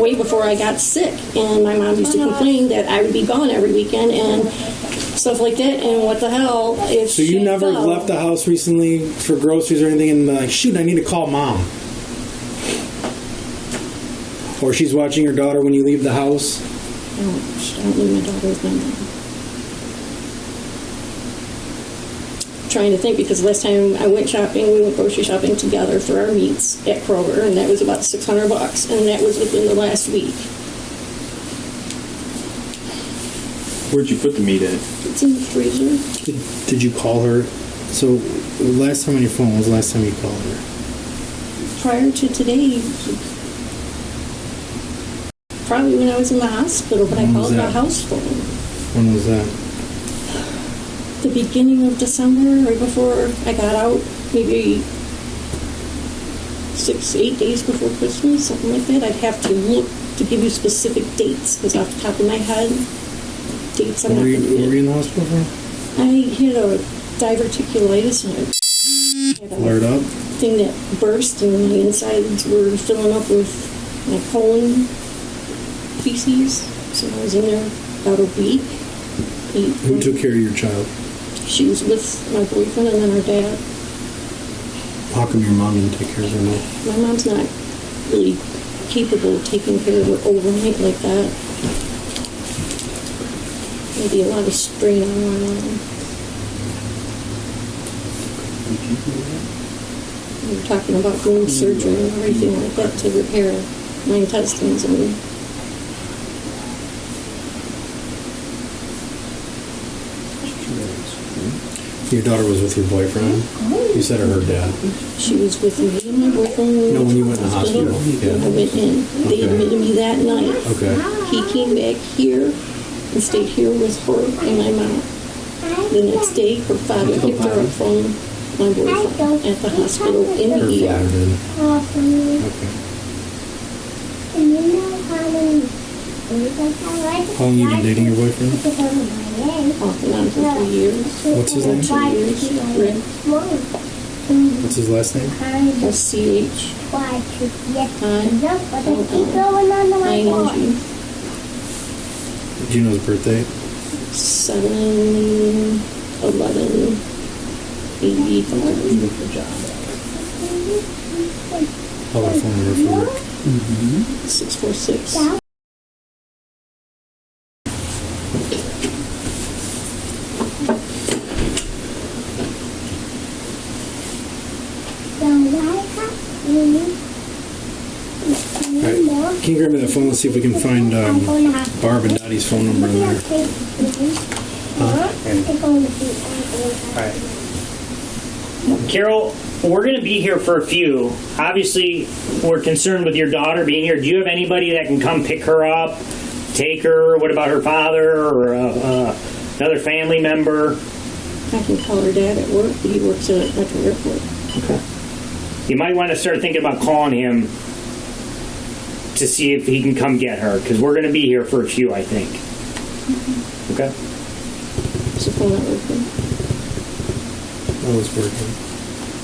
way before I got sick, and my mom used to complain that I would be gone every weekend and stuff like that, and what the hell if So you never left the house recently for groceries or anything and like, shoot, I need to call mom. Or she's watching your daughter when you leave the house. I don't leave my daughter with my mom. Trying to think, because last time I went shopping, we went grocery shopping together for our meats at Kroger, and that was about $600, and that was within the last week. Where'd you put the meat in? It's in the freezer. Did you call her? So last time on your phone, when was the last time you called her? Prior to today, probably when I was in the hospital, but I called the house phone. When was that? The beginning of December, right before I got out, maybe 6-8 days before Christmas, something like that. I'd have to look to give you specific dates, because off the top of my head, dates I'm not going to What were you in the hospital for? I had a diverticulitis and I had a Flared up? thing that burst, and my insides were filling up with my colon feces. So I was in there about a week. Who took care of your child? She was with my boyfriend and then her dad. How come your mom didn't take care of her? My mom's not really capable of taking care of her overnight like that. Maybe a lot of strain on my mom. We were talking about doing surgery and everything like that to repair my intestines. And Your daughter was with your boyfriend? You said her dad. she was with me and my boyfriend. No, when you went in the hospital. When I went in. They admitted me that night. Okay. He came back here and stayed here with her and my mom. The next day, her father picked her up from my boyfriend at the hospital in Her the ER. father did. Okay. How long you been dating your boyfriend? Off and on for 3 years. What's his name? 2 years. Rick. What's his last name? S-C-H. I-N-G. Do you know his birthday? 7/11/85. How about a phone number for Rick? 646. Alright. Can you grab me the phone? Let's see if we can find Barb and Dottie's phone number in there. Carol, we're going to be here for a few. Obviously, we're concerned with your daughter being here. Do you have anybody that can come pick her up, take her? What about her father or another family member? I can call her dad at work, but he works at Metro Airport. Okay. You might want to start thinking about calling him to see if he can come get her, because we're going to be here for a few, I think. Okay? Is the phone not working? Oh, it's working.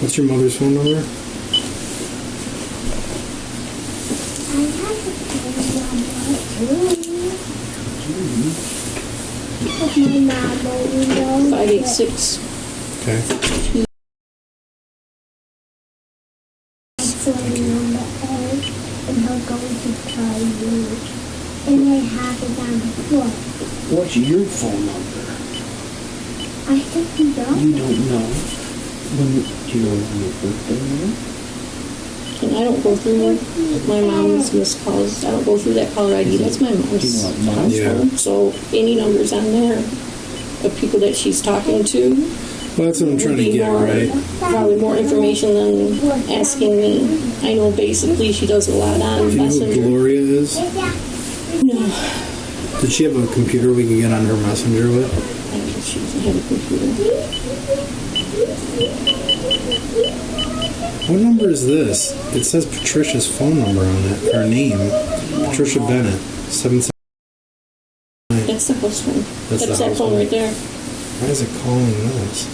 What's your mother's phone number? Mama, 586. Okay. and he'll go to tell you. And I have it on the floor. What's your phone number? I think you don't. You don't know. Do you know when your birthday is? And I don't go through my mom's missed calls. I don't go through that caller ID. That's my mom's Do you know what mom's Yeah. phone. So any numbers on there of people that she's talking to Well, that's what I'm trying to get, right? probably more information than asking me. I know basically she does a lot on Do you know who Messenger. Gloria is? No. Did she have a computer we could get on her messenger with? I guess she doesn't have a computer. What number is this? It says Patricia's phone number on it, her name. Patricia Bennett, 77. That's the house phone. That's the that house phone phone. right there. Why is it calling this?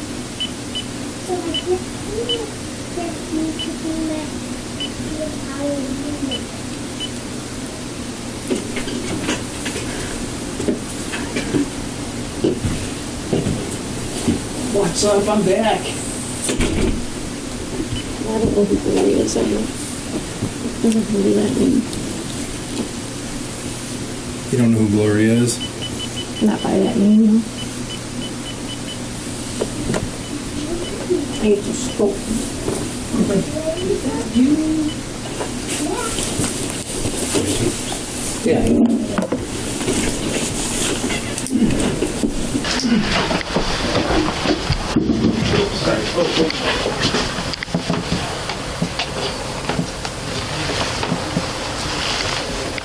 What's up? I'm back. I don't know who Gloria is. I never heard of that name. You don't know who Gloria is? Not by that name, no. I just spoke. Yeah.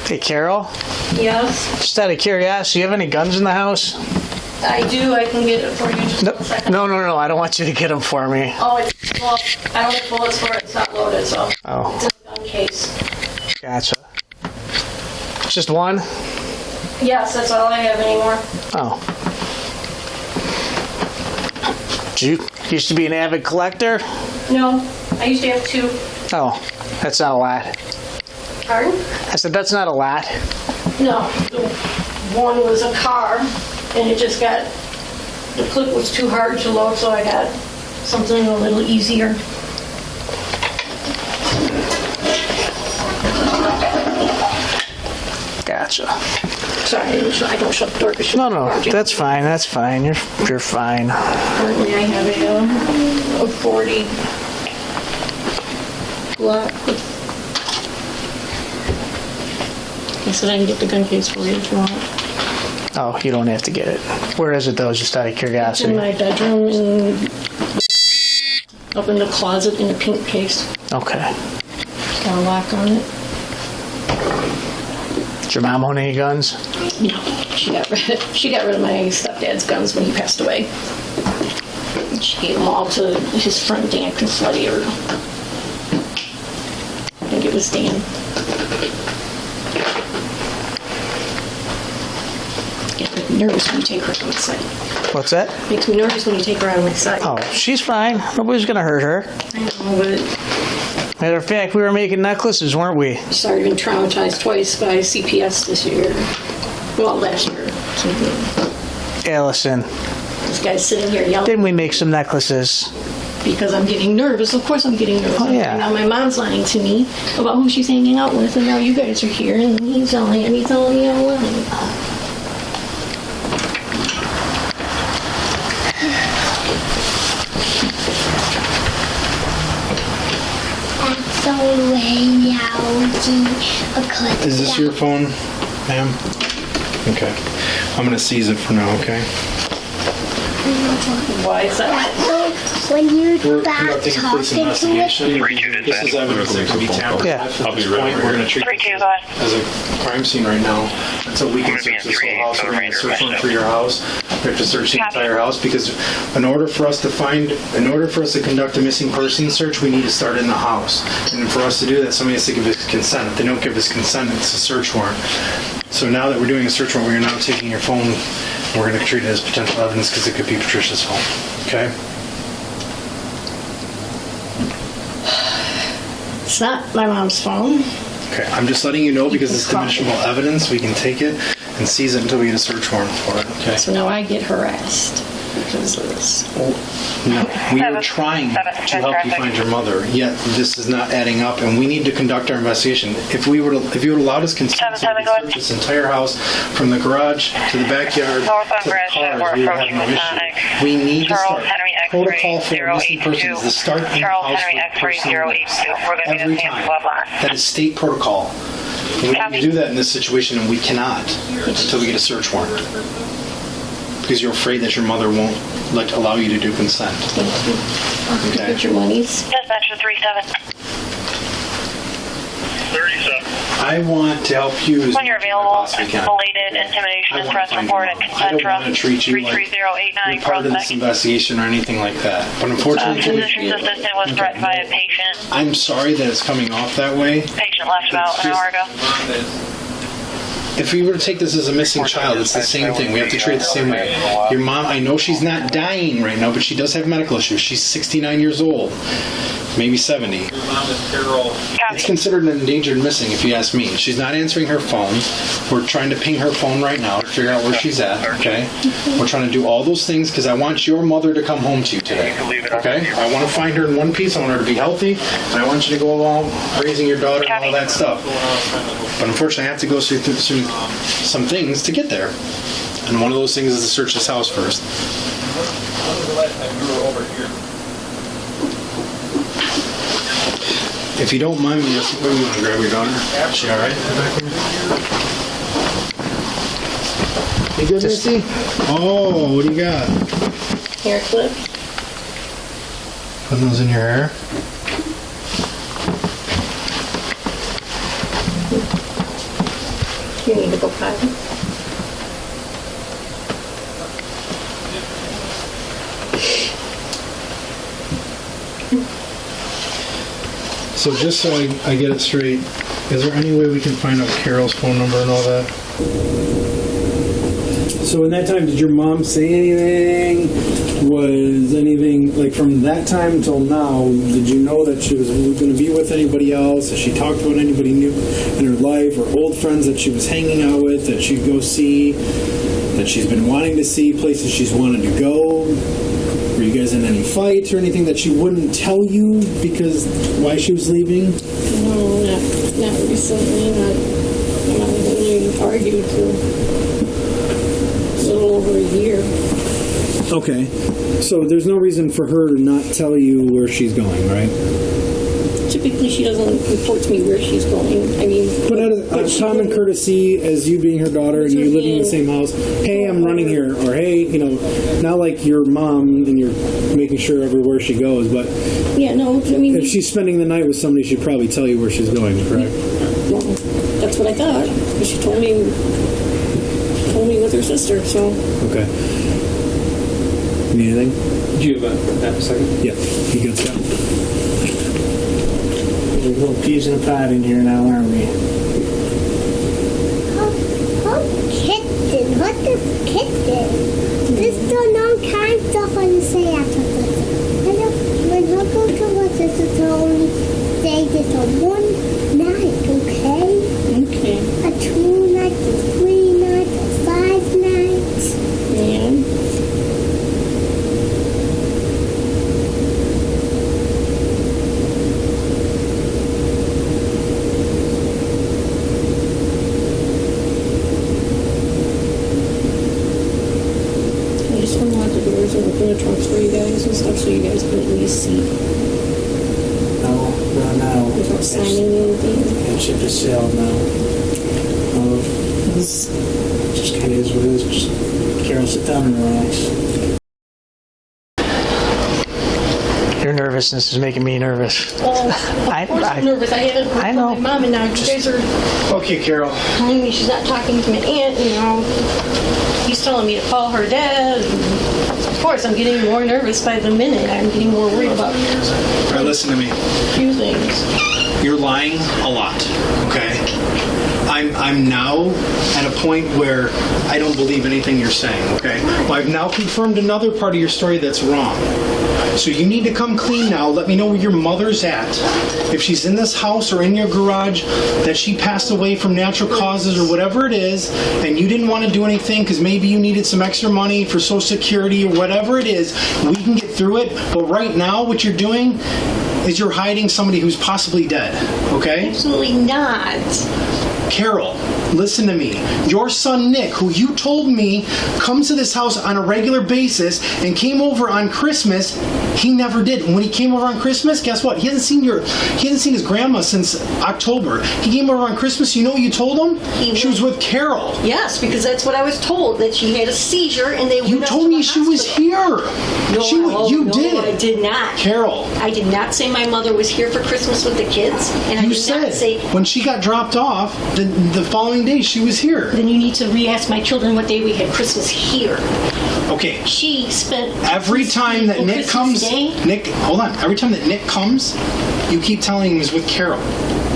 Hey, Carol, Yes, just out of curiosity, you have any guns in the house? I do. I can get it for you. Just No, one second. no, I don't want you to get them for me. Oh, well, I don't have bullets for it. It's not loaded, so Oh, it's in the gun case. gotcha. Just one? Yes, that's all I have anymore. Oh. You used to be an avid collector? No, I used to have two. Oh, that's not a lot. Pardon? I said, that's not a lot. No, the one was a car, and it just got, the clip was too hard to load, so I got something a little easier. Gotcha. Sorry, I don't shut the door. No, that's fine, that's fine. You're fine. Currently, I have a 40 Glock. I said I can get the gun case for you if you want. Oh, you don't have to get it. Where is it, though, just out of It's curiosity? in my bedroom, up in the closet in a pink case. Okay. Got a lock on it. Did your mom own any guns? No, she got rid of my stepdad's guns when he passed away. She gave them all to his friend Dan Confletti, or I think it was Dan. It makes me nervous when you take her out of my sight. What's that? Makes me nervous when you take her out of my sight. Oh, she's fine. Nobody's gonna hurt her. I know, but Matter of fact, we were making necklaces, weren't we? she's already been traumatized twice by CPS this year. Well, last year. Allison, This guy's sitting here yelling didn't we make some necklaces? because I'm getting nervous. Of course I'm getting nervous. Oh, yeah. And now my mom's lying to me about who she's hanging out with, and now you guys are here, and he's telling me I'm lying. Is this your phone, ma'am? Okay. I'm going to seize it for now, okay? Why is that? When you We're start conducting a police talking to it, investigation. This is evidence that can be tampered Yeah. with. At this point, we're going to treat this as a crime scene right now until we can search this whole house. We're going to search one for your house. We have to search the entire house because in order for us to conduct a missing person search, we need to start in the house. And for us to do that, somebody has to give us consent. If they don't give us consent, it's a search warrant. So now that we're doing a search warrant, we're now taking your phone. We're going to treat it as potential evidence because it could be Patricia's phone. Okay? It's not my mom's phone. Okay, I'm just letting you know because it's dimensional evidence. We can take it and seize it until we get a search warrant for it. Okay? So now I get harassed because of this. No, we are trying to help you find your mother. Yet this is not adding up, and we need to conduct our investigation. If you would allow us consent to search this entire house from the garage to the backyard to the cars, we would have no issue. We need to start protocol for missing persons. The start in the house for person every time. That is state protocol. And we need to do that in this situation, and we cannot until we get a search warrant. Because you're afraid that your mother won't allow you to do consent. Okay. Get your monies. Dispatcher 37. I want to help you as When you're much as I available, possibly can. belated intimidation and threats report at I consent don't want to trust treat you like 33089 you're part of this investigation or anything like that. But unfortunately, physician's assistant was threatened by a patient. I'm sorry that it's coming off that way. Patient left about an hour ago. If we were to take this as a missing child, it's the same thing. We have to treat it the same way. Your mom, I know she's not dying right now, but she does have medical issues. She's 69 years old, maybe 70. Your mom is Carol. It's considered an endangered missing, if you ask me. She's not answering her phone. We're trying to ping her phone right now to figure out where she's at, okay? We're trying to do all those things because I want your mother to come home to you today, okay? I want to find her in one piece. I want her to be healthy, and I want you to go along raising your daughter and all that stuff. But unfortunately, I have to go through some things to get there. And one of those things is to search this house first. If you don't mind me asking, you want to grab your daughter? Is she all right? You good, Missy? Oh, what do you got? Hair clips. Putting those in your hair? You need to go potty. So just so I get it straight, is there any way we can find out Carol's phone number and all that? So in that time, did your mom say anything? Was anything, like from that time until now, did you know that she was going to be with anybody else? Has she talked about anybody new in her life or old friends that she was hanging out with that she'd go see, that she's been wanting to see, places she's wanted to go? Were you guys in any fights or anything that she wouldn't tell you because why she was leaving? No, not recently. I'm not even argued for a little over a year. Okay, so there's no reason for her to not tell you where she's going, right? Typically, she doesn't report to me where she's going. I mean, but out of common courtesy, as you being her daughter and you living in the same house, hey, I'm running here, or hey, not like your mom and you're making sure everywhere she goes, but yeah, no, I mean, if she's spending the night with somebody, she'd probably tell you where she's going, correct? Well, that's what I thought, but she told me with her sister, so. Okay. Need anything? Do you have a second? Yeah, you got that. There's little peas in a pot in here now, aren't we? Kitten? What is kitten? This is no kind of stuff on the say after this. When I go to what this is only say this on one night, okay? Okay. A 2 nights, a 3 nights, a 5 nights. Yeah. Open the trunks for you guys and stuff so you guys can at least see. No. Without signing anything. That ship has sailed now. This just kind of is what it is. Just, Carol, sit down and relax. Your nervousness is making me nervous. Well, of course I'm nervous. I haven't heard from my mom, and now you guys are Okay, Carol. telling me she's not talking to my aunt, He's telling me to call her dad. Of course, I'm getting more nervous by the minute. I'm getting more worried about All right, listen to me. a few things. You're lying a lot, okay? I'm now at a point where I don't believe anything you're saying, okay? Well, I've now confirmed another part of your story that's wrong. So you need to come clean now. Let me know where your mother's at. If she's in this house or in your garage, that she passed away from natural causes or whatever it is, and you didn't want to do anything because maybe you needed some extra money for Social Security or whatever it is, we can get through it. But right now, what you're doing is you're hiding somebody who's possibly dead, okay? Absolutely not. Carol, Listen to me. Your son Nick, who you told me comes to this house on a regular basis and came over on Christmas, he never did. And when he came over on Christmas, guess what? He hasn't seen his grandma since October. He came over on Christmas. You know what you told him? She was with Carol. Yes, because that's what I was told, that she had a seizure and they You told me she was here. No, you no, did. I did not. Carol. I did not say my mother was here for Christmas with the kids. And I You did said not say... when she got dropped off, the following day she was here. Then you need to re-ask my children what day we had Christmas here. Okay. She spent... Every time that Nick comes... Day? Nick, hold on. Every time that Nick comes, you keep telling him he's with Carol.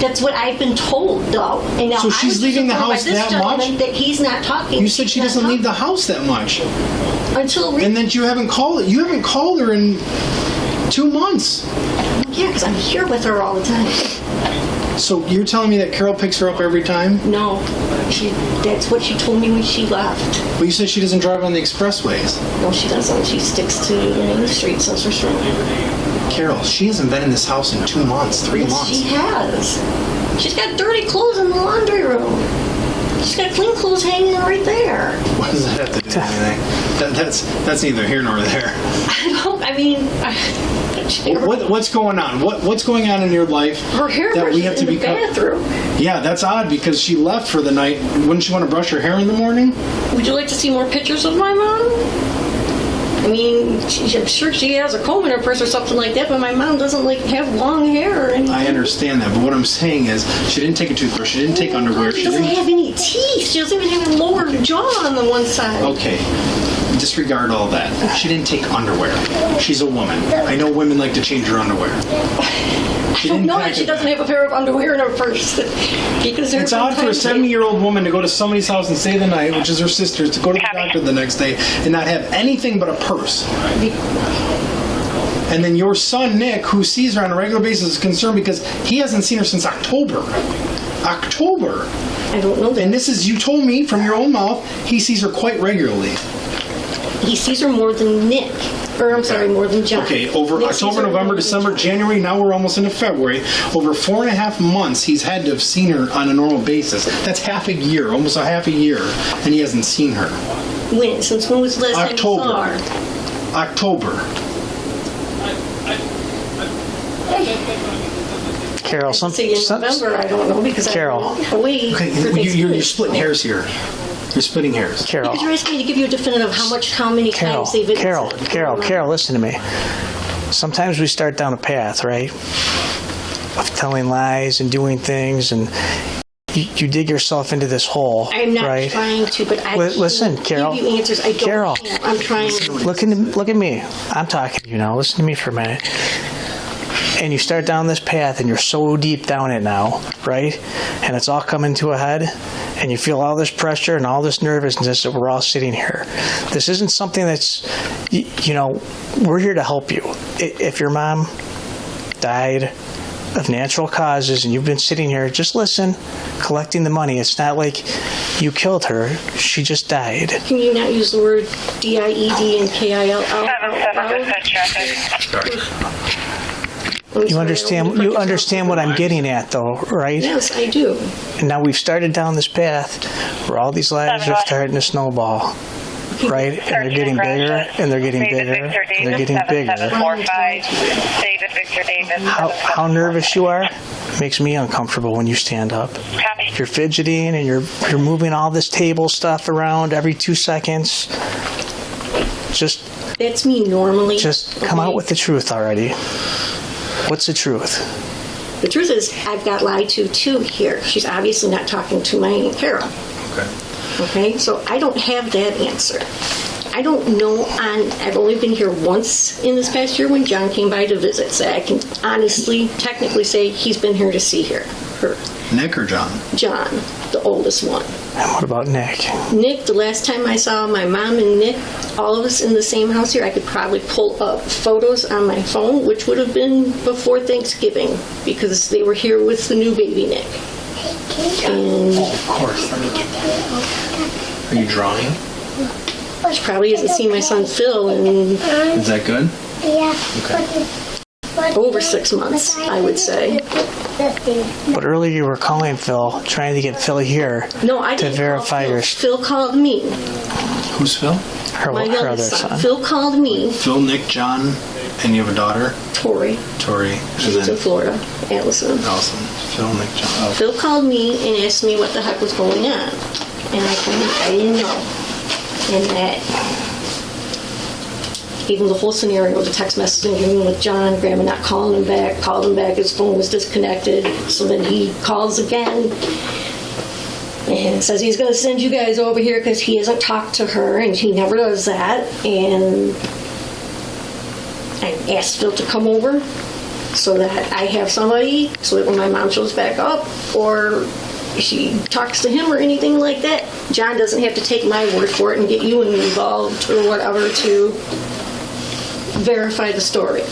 That's what I've been told, though. And now So she's leaving the house that much? That he's not talking. You said she doesn't leave the house that much. Until... And then you haven't called her in 2 months. Yeah, because I'm here with her all the time. So you're telling me that Carol picks her up every time? No. That's what she told me when she left. But you said she doesn't drive on the expressways. No, she doesn't. She sticks to the main street, Sensor Street. Carol, she hasn't been in this house in 2 months, 3 months. She has. She's got dirty clothes in the laundry room. She's got clean clothes hanging right there. What does that have to do with anything? That's neither here nor there. What's going on? What's going on in your life? Her hairbrush is in the bathroom. Yeah, that's odd because she left for the night. Wouldn't she want to brush her hair in the morning? Would you like to see more pictures of my mom? I mean, I'm sure she has a comb in her purse or something like that, but my mom doesn't have long hair or anything. I understand that, but what I'm saying is she didn't take a toothbrush, she didn't take underwear. She doesn't have any teeth. She doesn't even have a lower jaw on the one side. Okay. Disregard all that. She didn't take underwear. She's a woman. I know women like to change her underwear. I don't know that she doesn't have a pair of underwear in her purse. Because it's odd for a 70-year-old woman to go to somebody's house and stay the night, which is her sister's, to go to the doctor the next day and not have anything but a purse. And then your son, Nick, who sees her on a regular basis, is concerned because he hasn't seen her since October. October. I don't know that. And this is, you told me from your own mouth, he sees her quite regularly. He sees her more than Nick. Or, I'm sorry, more than John. Okay, over Nick October, November, December, January, now we're almost into February. Over 4.5 months, he's had to have seen her on a normal basis. That's half a year, almost a half a year, and he hasn't seen her. When? Since when was the last time you saw her? October. Carol, November, I don't know, because Carol. I'm away for Thanksgiving. You're splitting hairs here. You're splitting hairs. Carol. Because you're asking me to give you a definitive how many times they've visited. Carol, listen to me. Sometimes we start down a path, right? Of telling lies and doing things, and you dig yourself into this hole. I'm not right? trying to, but I listen, Carol. give you answers. I don't. Carol, I'm trying. Look at me. I'm talking to you now. Listen to me for a minute. And you start down this path, and you're so deep down it now, right? And it's all coming to a head, and you feel all this pressure and all this nervousness that we're all sitting here. This isn't something that's, we're here to help you. If your mom died of natural causes and you've been sitting here, just listen, collecting the money. It's not like you killed her. She just died. Can you not use the word D-I-E-D and K-I-L-L? 7-7 traffic. You understand what I'm getting at, though, right? Yes, I do. And now we've started down this path where all these lies are starting to snowball, right? And they're getting bigger, and they're getting bigger, and they're getting bigger. 7745, David Victor David. How nervous you are makes me uncomfortable when you stand up. You're fidgeting, and you're moving all this table stuff around every 2 seconds. That's me normally. Just come out with the truth already. What's the truth? The truth is, I've got lied to too here. She's obviously not talking to my Aunt Carol. Okay, so I don't have that answer. I don't know. I've only been here once in this past year when John came by to visit. So I can honestly, technically say he's been here to see her. Nick or John? John, the oldest one. And what about Nick? Nick, the last time I saw my mom and Nick, all of us in the same house here, I could probably pull up photos on my phone, which would have been before Thanksgiving, because they were here with the new baby Nick. And of course, let me get that. Are you drawing? She probably hasn't seen my son Phil in... Is that good? Yeah. Okay. Over 6 months, I would say. But earlier you were calling Phil, trying to get Phil here No, I to didn't verify call your Phil called me. Who's Phil? her My other youngest son. son. Phil called me. Phil, Nick, John, and you have a daughter? Tori. Tori. And She's in then Florida. Allison. Allison. Phil, Nick, John. Oh. Phil called me and asked me what the heck was going on. And I told him I didn't know. And that gave him the whole scenario, the text messaging with John, Grandma not calling him back, called him back, his phone was disconnected. So then he calls again and says he's going to send you guys over here because he hasn't talked to her, and he never does that. And I asked Phil to come over so that I have somebody, so that when my mom shows back up or she talks to him or anything like that, John doesn't have to take my word for it and get you involved or whatever to verify the story.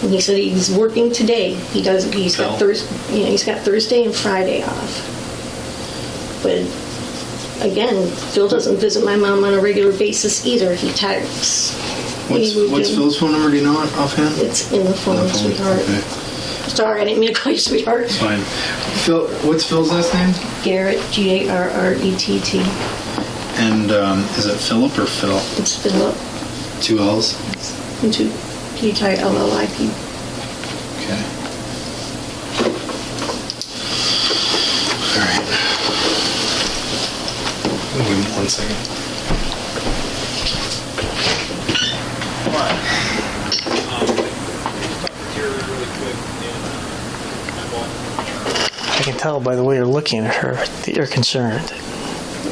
And he said he's working today. He's got Thursday and Friday off. But again, Phil doesn't visit my mom on a regular basis either. He texts. What's Phil's phone number? Do you know it offhand? It's in the phone, sweetheart. Okay. Sorry, I didn't mean to call you sweetheart. It's fine. Phil, what's Phil's last name? Garrett, Garrett. And is it Philip or Phil? It's Philip. 2 L's? And 2 Phillip. Okay. All right. Give me 1 second. I can tell by the way you're looking at her that you're concerned.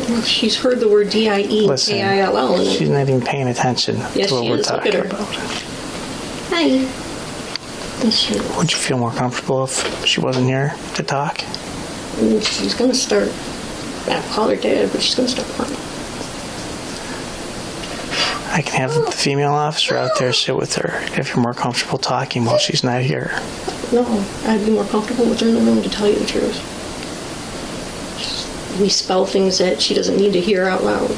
Well, she's heard the word Listen, DIEKILL. she's not even paying attention Yes, to what she we're is. Look talking at her. about. Hi. Yes, she is. Would you feel more comfortable if she wasn't here to talk? And she's going to start, I call her dad, but she's going to start crying. I can have the female officer out there sit with her if you're more comfortable talking while she's not here. No, I'd be more comfortable with her in the room, to tell you the truth. We spell things that she doesn't need to hear out loud.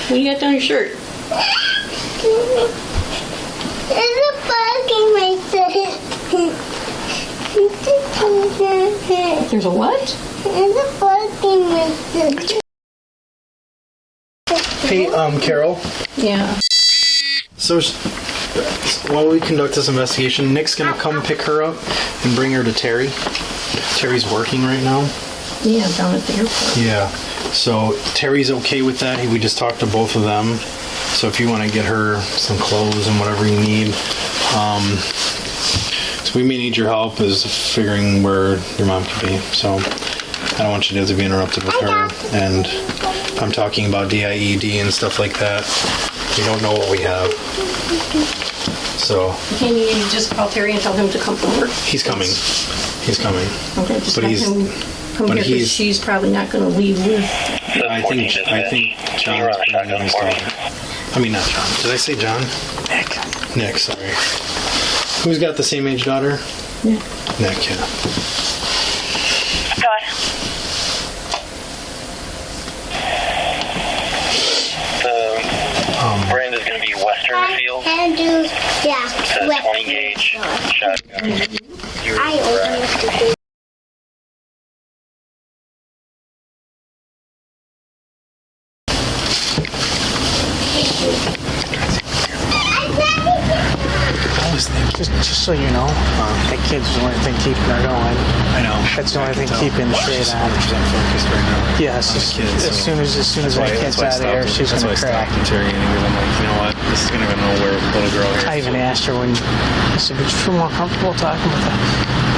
What do you got down your shirt? There's a bug in my foot. There's a what? There's a bug in my foot. Hey, Carol. Yeah. So while we conduct this investigation, Nick's going to come pick her up and bring her to Terry. Terry's working right now. Yeah, down at the airport. Yeah. So Terry's okay with that. We just talked to both of them. So if you want to get her some clothes and whatever you need. So we may need your help as figuring where your mom could be. So I don't want you to be interrupted with her. And I'm talking about DIED and stuff like that. We don't know what we have. So Can you just call Terry and tell him to come forward? he's coming. He's coming. Okay, just But have he's- him come but here, because he's- she's probably not going to leave with. I think John's bringing his daughter. I mean, not John. Did I say John? Nick, sorry. Who's got the same age daughter? Nick. Nick, yeah. Brand is going to be Western Field. And do, yeah, It's a 20 gauge shotgun. I open it. Just so you know, that kid's the only thing keeping her going. I know. That's the only thing keeping straight on. She's focused right now. Yes, as soon as that kid's out of there, she's going to crack. That's why I stopped Terry anyways. I'm like, you know what? This is going to go nowhere with the little girl here. I even asked her when I said, "Would you feel more comfortable talking with her?"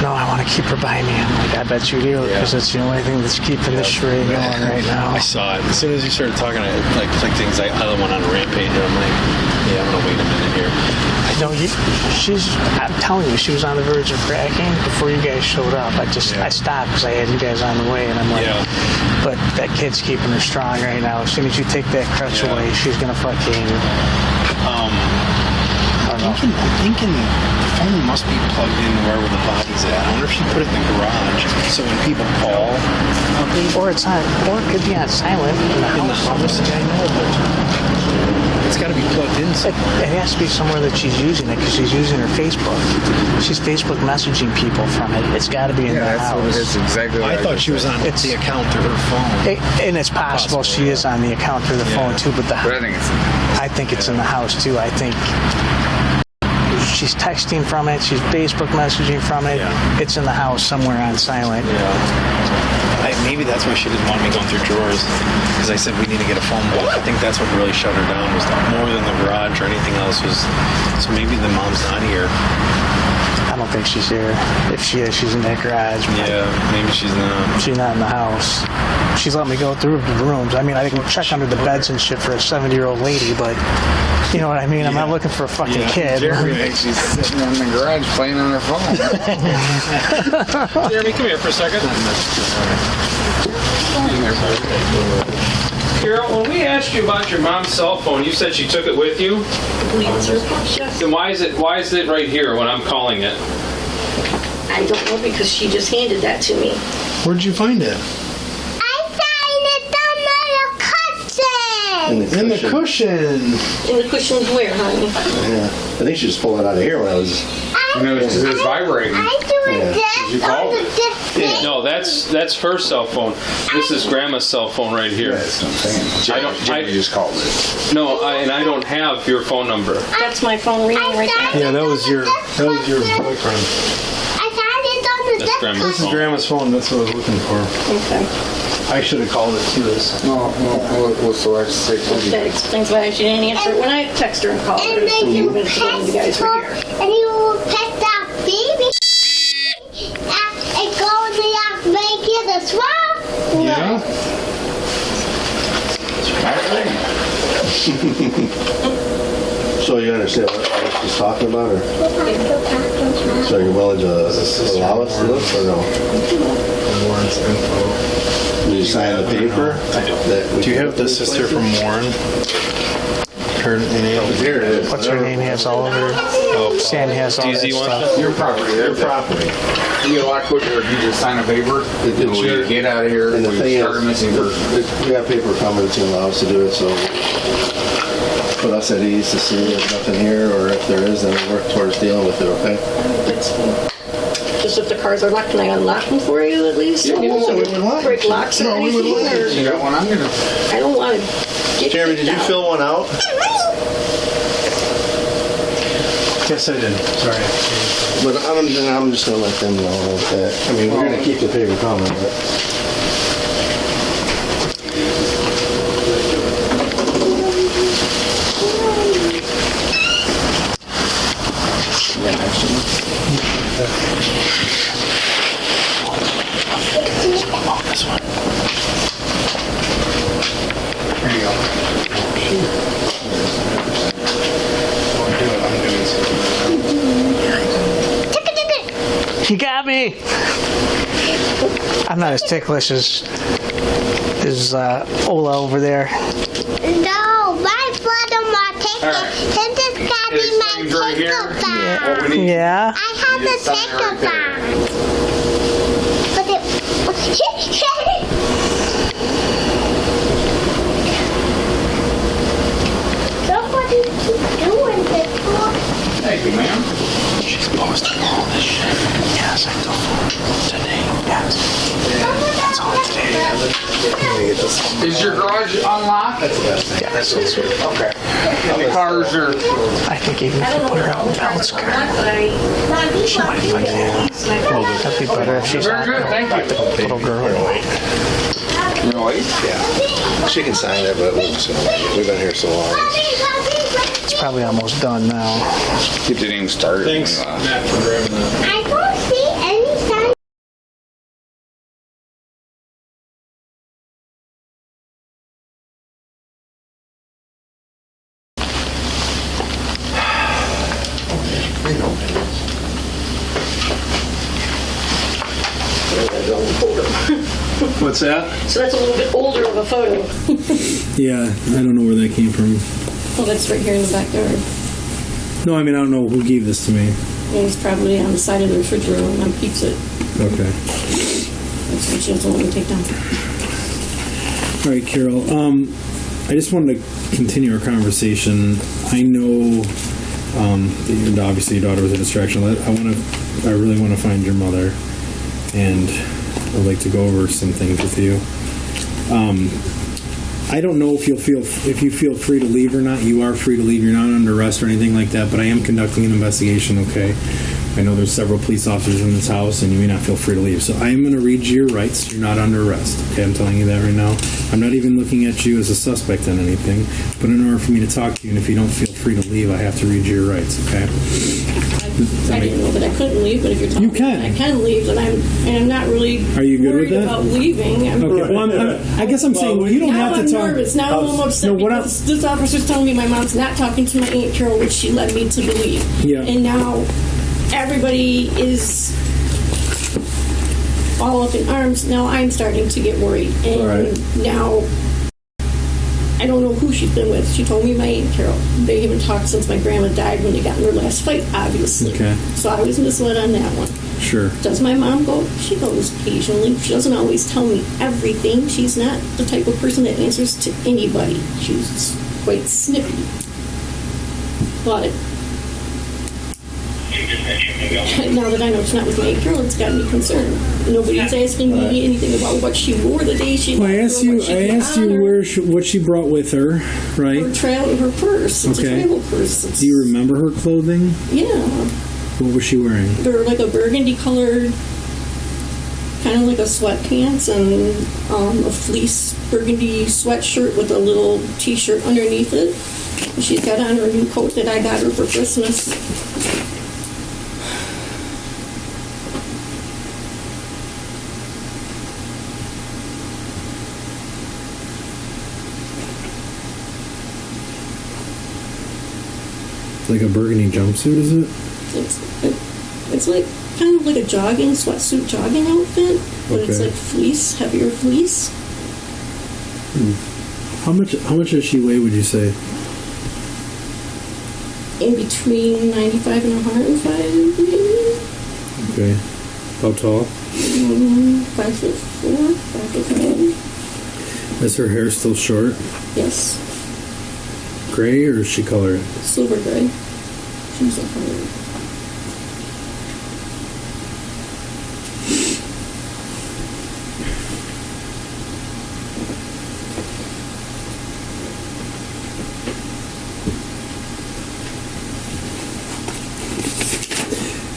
No, I want to keep her by me. I'm like, I bet you do, because it's the only thing that's keeping this charade going right now. I saw it. As soon as you started talking, like things, I went on a rampage. And I'm like, yeah, I'm going to wait a minute here. No, I'm telling you, she was on the verge of cracking before you guys showed up. I stopped because I had you guys on the way, and I'm like, but that kid's keeping her strong right now. As soon as you take that crutch away, she's going to fucking... I'm thinking the phone must be plugged in wherever the body's at. I wonder if she put it in the garage, so when people call... Or it could be on silent in the house. I know, but... It's got to be plugged in. It has to be somewhere that she's using it because she's using her Facebook. She's Facebook messaging people from it. It's got to be in the house. What it is, exactly what I thought she was on the account through her phone. And it's possible she is on the account through the phone too, but I think it's in the house too. I think she's texting from it. She's Facebook messaging from it. It's in the house somewhere on silent. Maybe that's why she didn't want me going through drawers, because I said we need to get a phone book. I think that's what really shut her down, was more than the garage or anything else. So maybe the mom's not here. I don't think she's here. If she is, she's in that garage. Yeah, maybe she's not. She's not in the house. She's let me go through the rooms. I mean, I can check under the beds and shit for a 70-year-old lady, but you know what I mean? I'm not looking for a fucking kid. Jeremy thinks she's sitting in the garage playing on her phone. Jeremy, come here for a second. Carol, when we asked you about your mom's cell phone, you said she took it with you? Then why is it right here when I'm calling it? I don't know, because she just handed that to me. Where'd you find it? In the cushion. In the cushions where, honey? Yeah. I think she just pulled it out of here when I was... Because it was vibrating. Did you call it? No, that's her cell phone. This is Grandma's cell phone right here. That's what I'm saying. Jimmy just called it. No, and I don't have your phone number. That's my phone ringing right there. Yeah, that was your boyfriend. That's Grandma's This is phone. Grandma's phone. That's what I was looking for. Okay. I should have called it too. What's the right to say? That explains why she didn't answer it when I texted her and called her. And then So you you guys were here. and you pet that baby and go in the make it a swamp. Yeah. So you understand what she's talking about, or? So you're willing to allow us to look, or no? Did you sign the paper? Do you have the sister from Warren? Her name? Here it is. What's her name? Has all of her. Sam has all that stuff. Your property. Their property. You get a lot quicker if you just sign a paper. It's your- Get out of here. And the We thing start a is, missing person. we got paper coming to allow us to do it, so put us at ease to see if there's nothing here, or if there is, then we work towards dealing with it, okay? Just if the cars are locked, can I unlock them for you at least? Yeah, we would like. Break locks or No, we would anything? like. Or- You got one? I'm gonna. I don't want to get Jeremy, did you kicked out. fill one out? Yes, I did. Sorry. But I'm just gonna let them know that, I mean, we're gonna keep the paper coming, but. This one. There you go. You got me. I'm not as ticklish as Ola over there. No, my brother want to take it. Then this got to be my tickle box. Yeah. I have a tickle box. But it... Somebody keep doing this. Thank you, ma'am. She's posting all this shit. Yes, I know. Today. Yes. That's all today. Is your garage unlocked? Yes, it's Okay. And the cars are. I think even if you put her out in belt skirt, she might fucking that'd be better if she's Very not good, thank like the little girl. Really? Yeah. She can sign it, but we've been here so long. It's probably almost done now. It didn't even start. Thanks, Matt, for grabbing that. I don't see any sign. What's that? So that's a little bit older of a photo. Yeah, I don't know where that came from. Well, that's right here in the backyard. No, I mean, I don't know who gave this to me. And it's probably on the side of the refrigerator when Mom keeps it. Okay. That's what she doesn't want to take down. All right, Carol. I just wanted to continue our conversation. I know that obviously your daughter was a distraction. I really want to find your mother, and I'd like to go over some things with you. I don't know if you feel free to leave or not. You are free to leave. You're not under arrest or anything like that. But I am conducting an investigation. Okay. I know there's several police officers in this house, and you may not feel free to leave. So I am going to read you your rights. You're not under arrest. Okay, I'm telling you that right now. I'm not even looking at you as a suspect in anything. But in order for me to talk to you, and if you don't feel free to leave, I have to read you your rights. Okay. I didn't know that I couldn't leave, but if you're talking, I can leave, and I'm not really. Are you good worried with that? About leaving. Okay. Well, I guess I'm saying you don't have to talk. Nervous. Now I'm upset because this officer's telling me my mom's not talking to my Aunt Carol, which she led me to believe. Yeah. And now everybody is all up in arms. Now I'm starting to get worried, and now I don't know who she's been with. She told me my Aunt Carol. They haven't talked since my grandma died when they got in their last fight, obviously. Okay. So I was misled on that one. Sure. Does my mom go? She goes occasionally. She doesn't always tell me everything. She's not the type of person that answers to anybody. She's quite snippy. But now that I know it's not with my Aunt Carol, it's got me concerned. Nobody's asking me anything about what she wore the day she. Well, I asked you what she brought with her, right? Her purse. It's a travel purse. Do you remember her clothing? Yeah. What was she wearing? They're like a burgundy colored, kind of like a sweatpants and a fleece burgundy sweatshirt with a little t-shirt underneath it. She's got on her new coat that I got her for Christmas. Like a burgundy jumpsuit, is it? It's like kind of like a sweatsuit jogging outfit, but it's like fleece, heavier fleece. How much does she weigh, would you say? In between 95 and 105, maybe. Okay. How tall? 5'4", 5'5". Is her hair still short? Yes. Gray, or is she colored? Silver gray. She's a colored.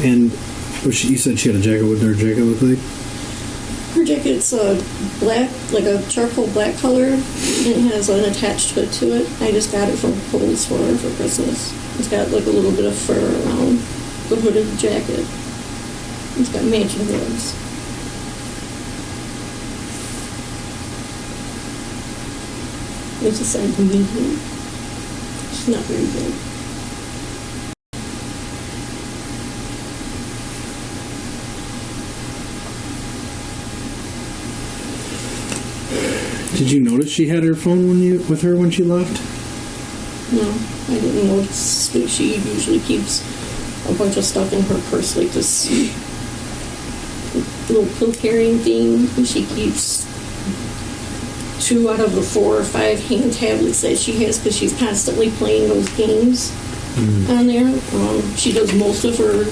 And you said she had a jacket. What did her jacket look like? Her jacket's black, like a charcoal black color, and it has an attached hood to it. I just got it from Kohl's for her for Christmas. It's got like a little bit of fur around the hood of the jacket. It's got matching gloves. It's a size medium. It's not very big. Did you notice she had her phone with her when she left? No, I didn't notice. But she usually keeps a bunch of stuff in her purse, like this little pill carrying thing. And she keeps 2 out of the 4 or 5 hand tablets that she has because she's constantly playing those games on there. She does most of her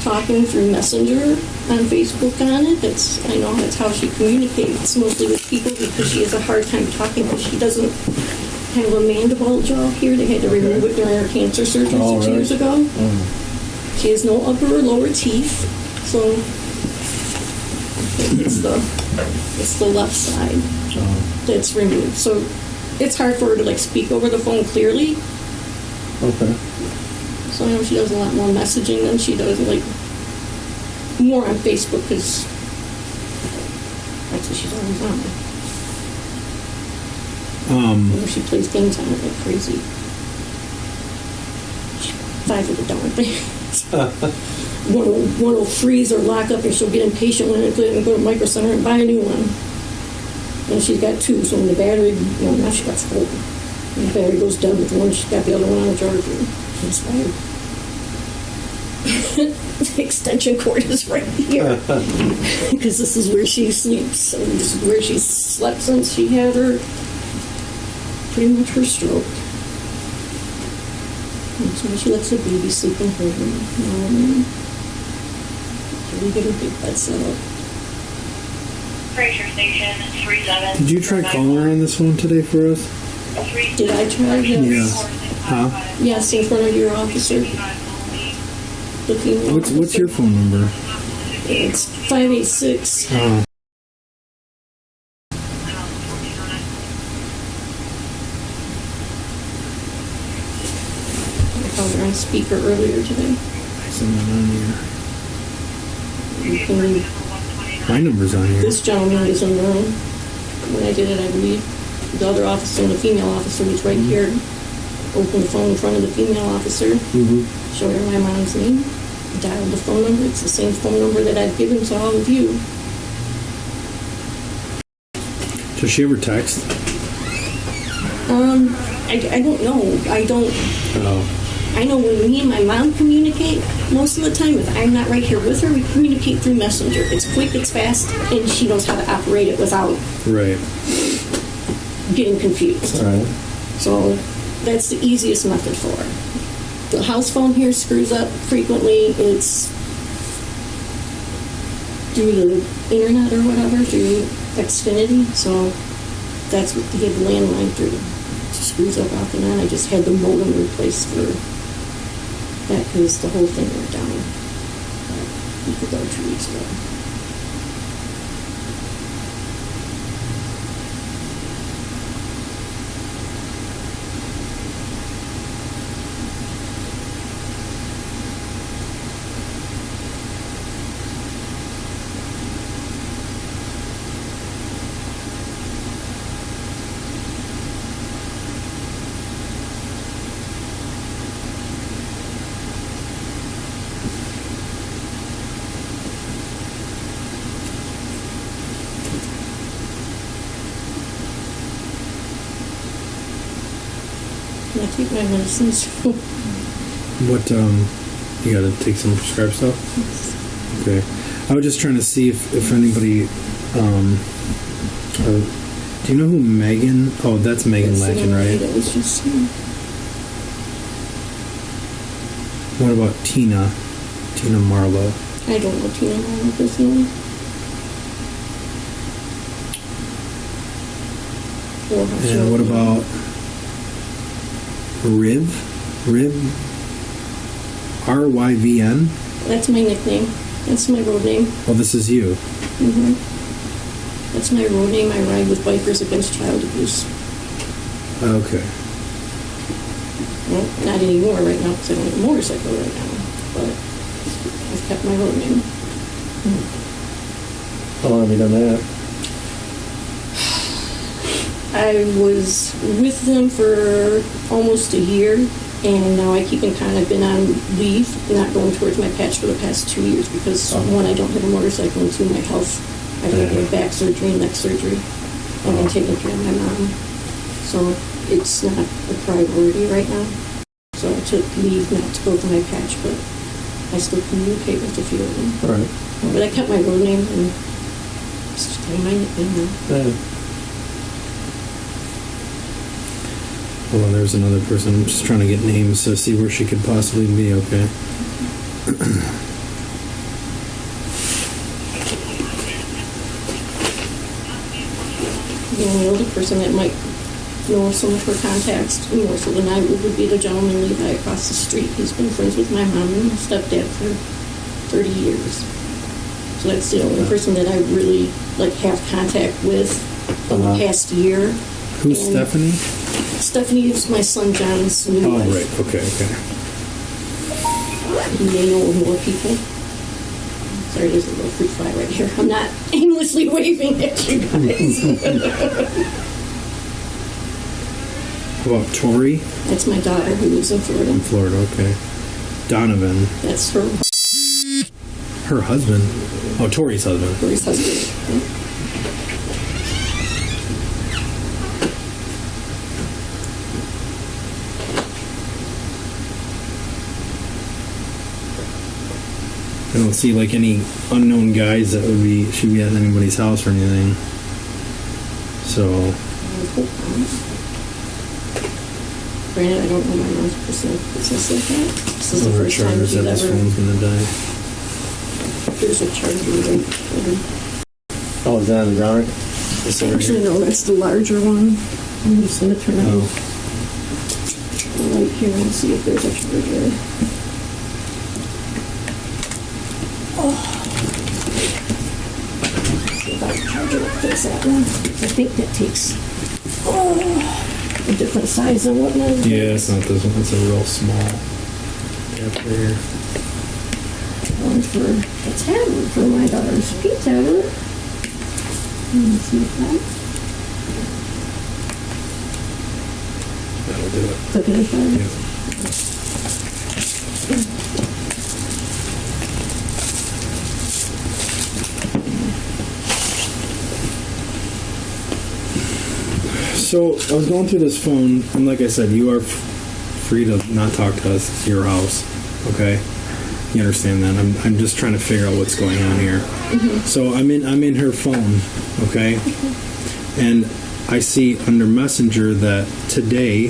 talking through Messenger on Facebook on it. I know that's how she communicates mostly with people because she has a hard time talking because she doesn't have a mandible jaw here. They had to remove it during her cancer surgery 6 years ago. She has no upper or lower teeth, so it's the left side that's removed. So it's hard for her to speak over the phone clearly. Okay. So I know she does a lot more messaging than she does more on Facebook because that's what she's always on. She plays games on it like crazy. She five of the darn things. One will freeze or lock up, and she'll get impatient when it and go to Micro Center and buy a new one. And she's got 2, so when the battery, now she got full. When the battery goes dead with one, she's got the other one on the charger. She's fine. The extension cord is right here because this is where she sleeps, and this is where she slept since she had her pretty much her stroke. And so she lets the baby sleep in her room. We get her big bed set up. Fraser Station 37. Did you try calling her on this one today for us? Did I try? Yes. Yeah. Huh? Yes, in front of your officer. The female What's officer. your phone number? It's 586. Oh. I called her on speaker earlier today. Someone on here. You can, My number's on here. this gentleman was in the room when I did it, I believe. The other officer and the female officer was right here. Opened the phone in front of the female officer. Showed her my mom's name. Dialed the phone number. It's the same phone number that I've given to all of you. Does she ever text? I don't know. Oh. I know when me and my mom communicate, most of the time, if I'm not right here with her, we communicate through Messenger. It's quick, it's fast, and she knows how to operate it without Right. getting confused. Right. So that's the easiest method for her. The house phone here screws up frequently. It's through the internet or whatever, through Xfinity. So that's what to get the landline through. It screws up off and on. I just had the modem replaced for that because the whole thing went down a week ago, 2 weeks ago. I take my medicines. What, you gotta take some prescribed stuff? Okay. I was just trying to see if anybody, do you know who Megan? Oh, that's Megan Lacken, right? It was just, What about Tina? Tina Marlowe. I don't know Tina Marlowe personally. And what about Riv? R-Y-V-N? That's my nickname. That's my road name. Oh, this is you. That's my road name. I ride with Bikers Against Child Abuse. Okay. Well, not anymore right now because I don't have a motorcycle right now. But I've kept my road name. How long have you done that? I was with them for almost a year, and now I keep in kind of been on leave, not going towards my patch for the past 2 years because one, I don't have a motorcycle, and two, my health. I've had to get back surgery and neck surgery. I've been taking care of my mom. So it's not a priority right now. So I took leave not to go to my patch, but I still communicate with a few of them. Right. But I kept my road name and it's just my nickname now. Hold on, there's another person. I'm just trying to get names to see where she could possibly be, okay? The only other person that might know some of her contacts more so than I would be the gentleman Levi across the street. He's been friends with my mom and my stepdad for 30 years. So that's the only person that I really have contact with in the past year. Who's Stephanie? Stephanie is my son John's new wife. Oh, right. Okay. You may know of more people. Sorry, there's a little fruit fly right here. I'm not aimlessly waving at you guys. How about Tori? That's my daughter who lives in Florida. In Florida, okay. Donovan. That's her. Her husband? Oh, Tori's husband. Tori's husband. Yeah. I don't see any unknown guys that should be at anybody's house or anything. So Granted, I don't know my mom's personal business like that. This is the Or first time charger she's said this ever. phone's gonna die. There's a charger right there. Oh, is that on the ground? Actually, no, that's the larger one. I'm just going to turn on the light here and see if there's a charger. Oh. See if I can charge it up this that one. I think that takes a different size than what mine is. Yeah, it's not this one. It's a real small adapter here. One for a tablet for my daughter's speed tablet. Let's see if That'll do it. Look at it. So I was going through this phone, and like I said, you are free to not talk to us. It's your house, okay? You understand that? I'm just trying to figure out what's going on here. So I'm in her phone, okay? And I see under Messenger that today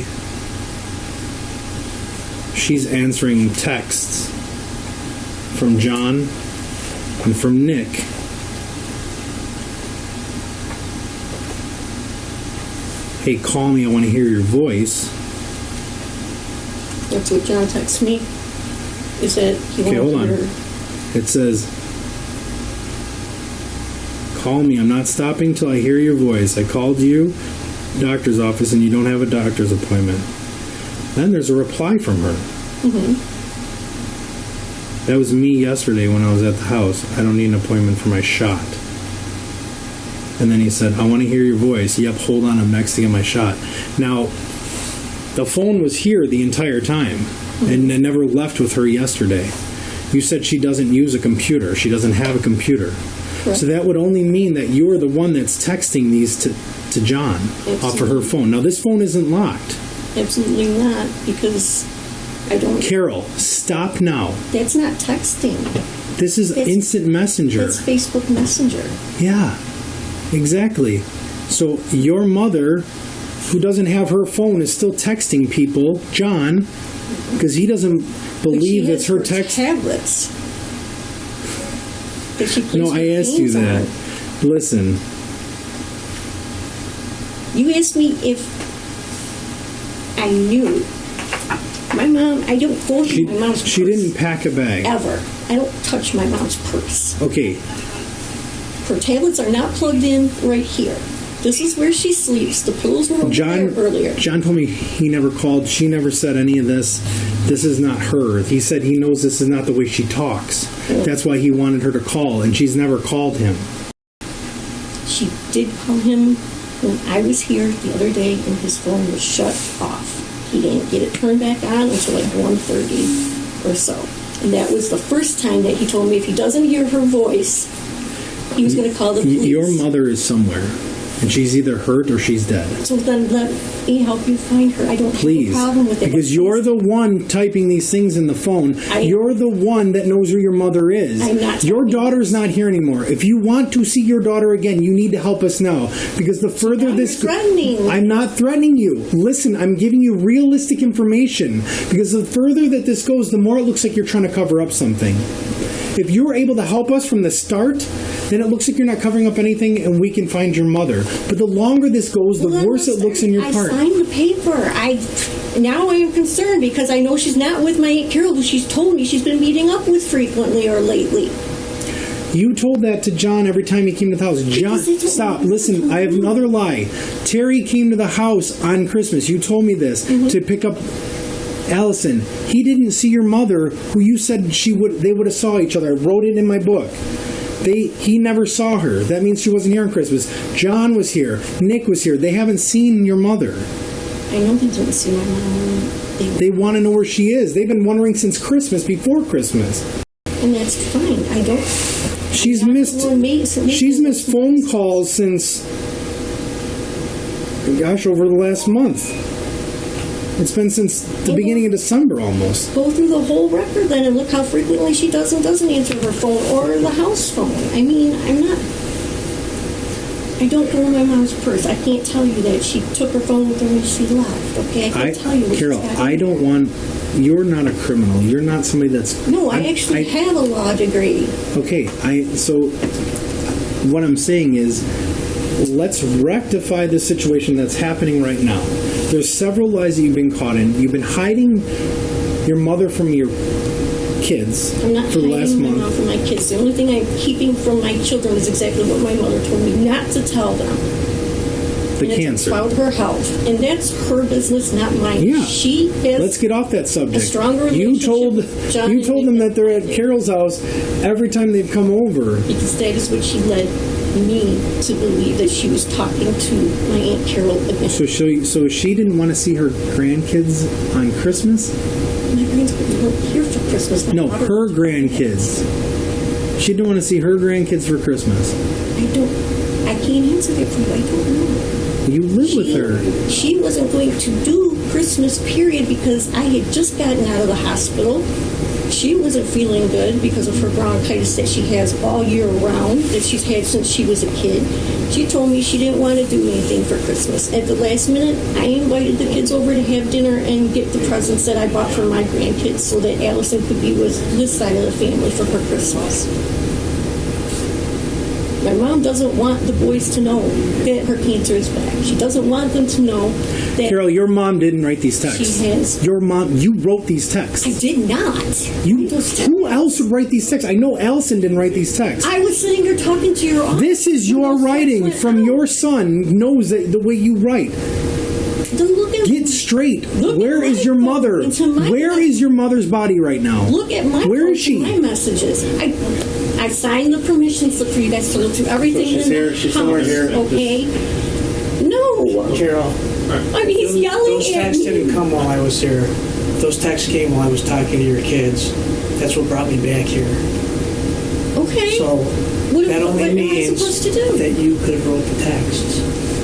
she's answering texts from John and from Nick. Hey, call me, I want to hear your voice. That's what John texted me. He said he Okay, hold wanted on. her. It says, call me, I'm not stopping till I hear your voice. I called you, doctor's office, and you don't have a doctor's appointment. Then there's a reply from her. That was me yesterday when I was at the house. I don't need an appointment for my shot. And then he said, I want to hear your voice. Yep, hold on, I'm next to get my shot. Now, the phone was here the entire time, and it never left with her yesterday. You said she doesn't use a computer. She doesn't have a computer. Correct. So that would only mean that you're the one that's texting these to John off of her phone. Now, this phone isn't locked. Absolutely not, because I don't. Carol, stop now. That's not texting. This is instant messenger. That's Facebook Messenger. Yeah, exactly. So your mother, who doesn't have her phone, is still texting people, John, because he doesn't believe it's her text. Tablets. That she plays No, I with asked you games that. on. Listen, You asked me if I knew. My mom, I don't go to my mom's purse. she didn't pack a bag. Ever. I don't touch my mom's purse. Okay, Her tablets are not plugged in right here. This is where she sleeps. The pillows were over there earlier. John told me he never called. She never said any of this. This is not her. He said he knows this is not the way she talks. That's why he wanted her to call, and she's never called him. She did call him when I was here the other day, and his phone was shut off. He didn't get it turned back on until like 1:30 or so. And that was the first time that he told me if he doesn't hear her voice, he was going to call the police. Your mother is somewhere, and she's either hurt or she's dead. So then let me help you find her. I don't Please, have a problem with it. because you're the one typing these things in the phone. You're the one that knows where your mother is. I'm not Your daughter's not here anymore. If you want to see your daughter again, you need to help us now. Because the further this... threatening. I'm not threatening you. Listen, I'm giving you realistic information. Because the further that this goes, the more it looks like you're trying to cover up something. If you were able to help us from the start, then it looks like you're not covering up anything and we can find your mother. But the longer this goes, the worse it looks in your part. I signed the paper. Now I am concerned because I know she's not with my Aunt Carol, who she's told me she's been meeting up with frequently or lately. You told that to John every time he came to the house. John, stop. Listen, I have another lie. Terry came to the house on Christmas. You told me this to pick up Allison. He didn't see your mother, who you said they would have saw each other. I wrote it in my book. He never saw her. That means she wasn't here on Christmas. John was here. Nick was here. They haven't seen your mother. I know they didn't see my mom. They want to know where she is. They've been wondering since Christmas, before Christmas. And that's fine. I don't... She's missed phone calls since, gosh, over the last month. It's been since the beginning of December almost. Go through the whole record then and look how frequently she does and doesn't answer her phone or the house phone. I mean, I'm not... I don't go in my mom's purse. I can't tell you that. She took her phone with her when she left, okay? I can't tell you what Carol, she's got. I don't want. You're not a criminal. You're not somebody that's. No, I actually have a law degree. Okay, so what I'm saying is, let's rectify the situation that's happening right now. There's several lies that you've been caught in. You've been hiding your mother from your kids I'm not for the last hiding my month. mom from my kids. The only thing I'm keeping from my children is exactly what my mother told me not to tell them. The And cancer. It's about her health, and that's her business, not mine. Yeah. She has. Let's get off that subject. A stronger You relationship told with John you told them that they're at Carol's house every time they've come over. Because that is what she led me to believe, that she was talking to my Aunt Carol again. So she didn't want to see her grandkids on Christmas? My grandkids weren't here for Christmas. No, her grandkids. She didn't want to see her grandkids for Christmas. I can't answer that for you. I don't know. You live with her. She wasn't going to do Christmas, period, because I had just gotten out of the hospital. She wasn't feeling good because of her bronchitis that she has all year round, that she's had since she was a kid. She told me she didn't want to do anything for Christmas. At the last minute, I invited the kids over to have dinner and get the presents that I bought for my grandkids so that Allison could be with this side of the family for her Christmas. My mom doesn't want the boys to know that her cancer is back. She doesn't want them to know that... Carol, your mom didn't write these texts. She has. Your mom, you wrote these texts. I did not. Who else would write these texts? I know Allison didn't write these texts. I was sitting here talking to your office. This is your writing from your son, knows that the way you write. Get straight. Where is your mother? Where is your mother's body right now? Look at my Where is she? My messages. I signed the permission slip for you guys to look through everything So she's in the here. She's house, somewhere here. okay? No. Carol. I mean, he's yelling Those at texts me. didn't come while I was here. Those texts came while I was talking to your kids. That's what brought me back here. Okay. So that only what am I means supposed to do? that you could have wrote the texts.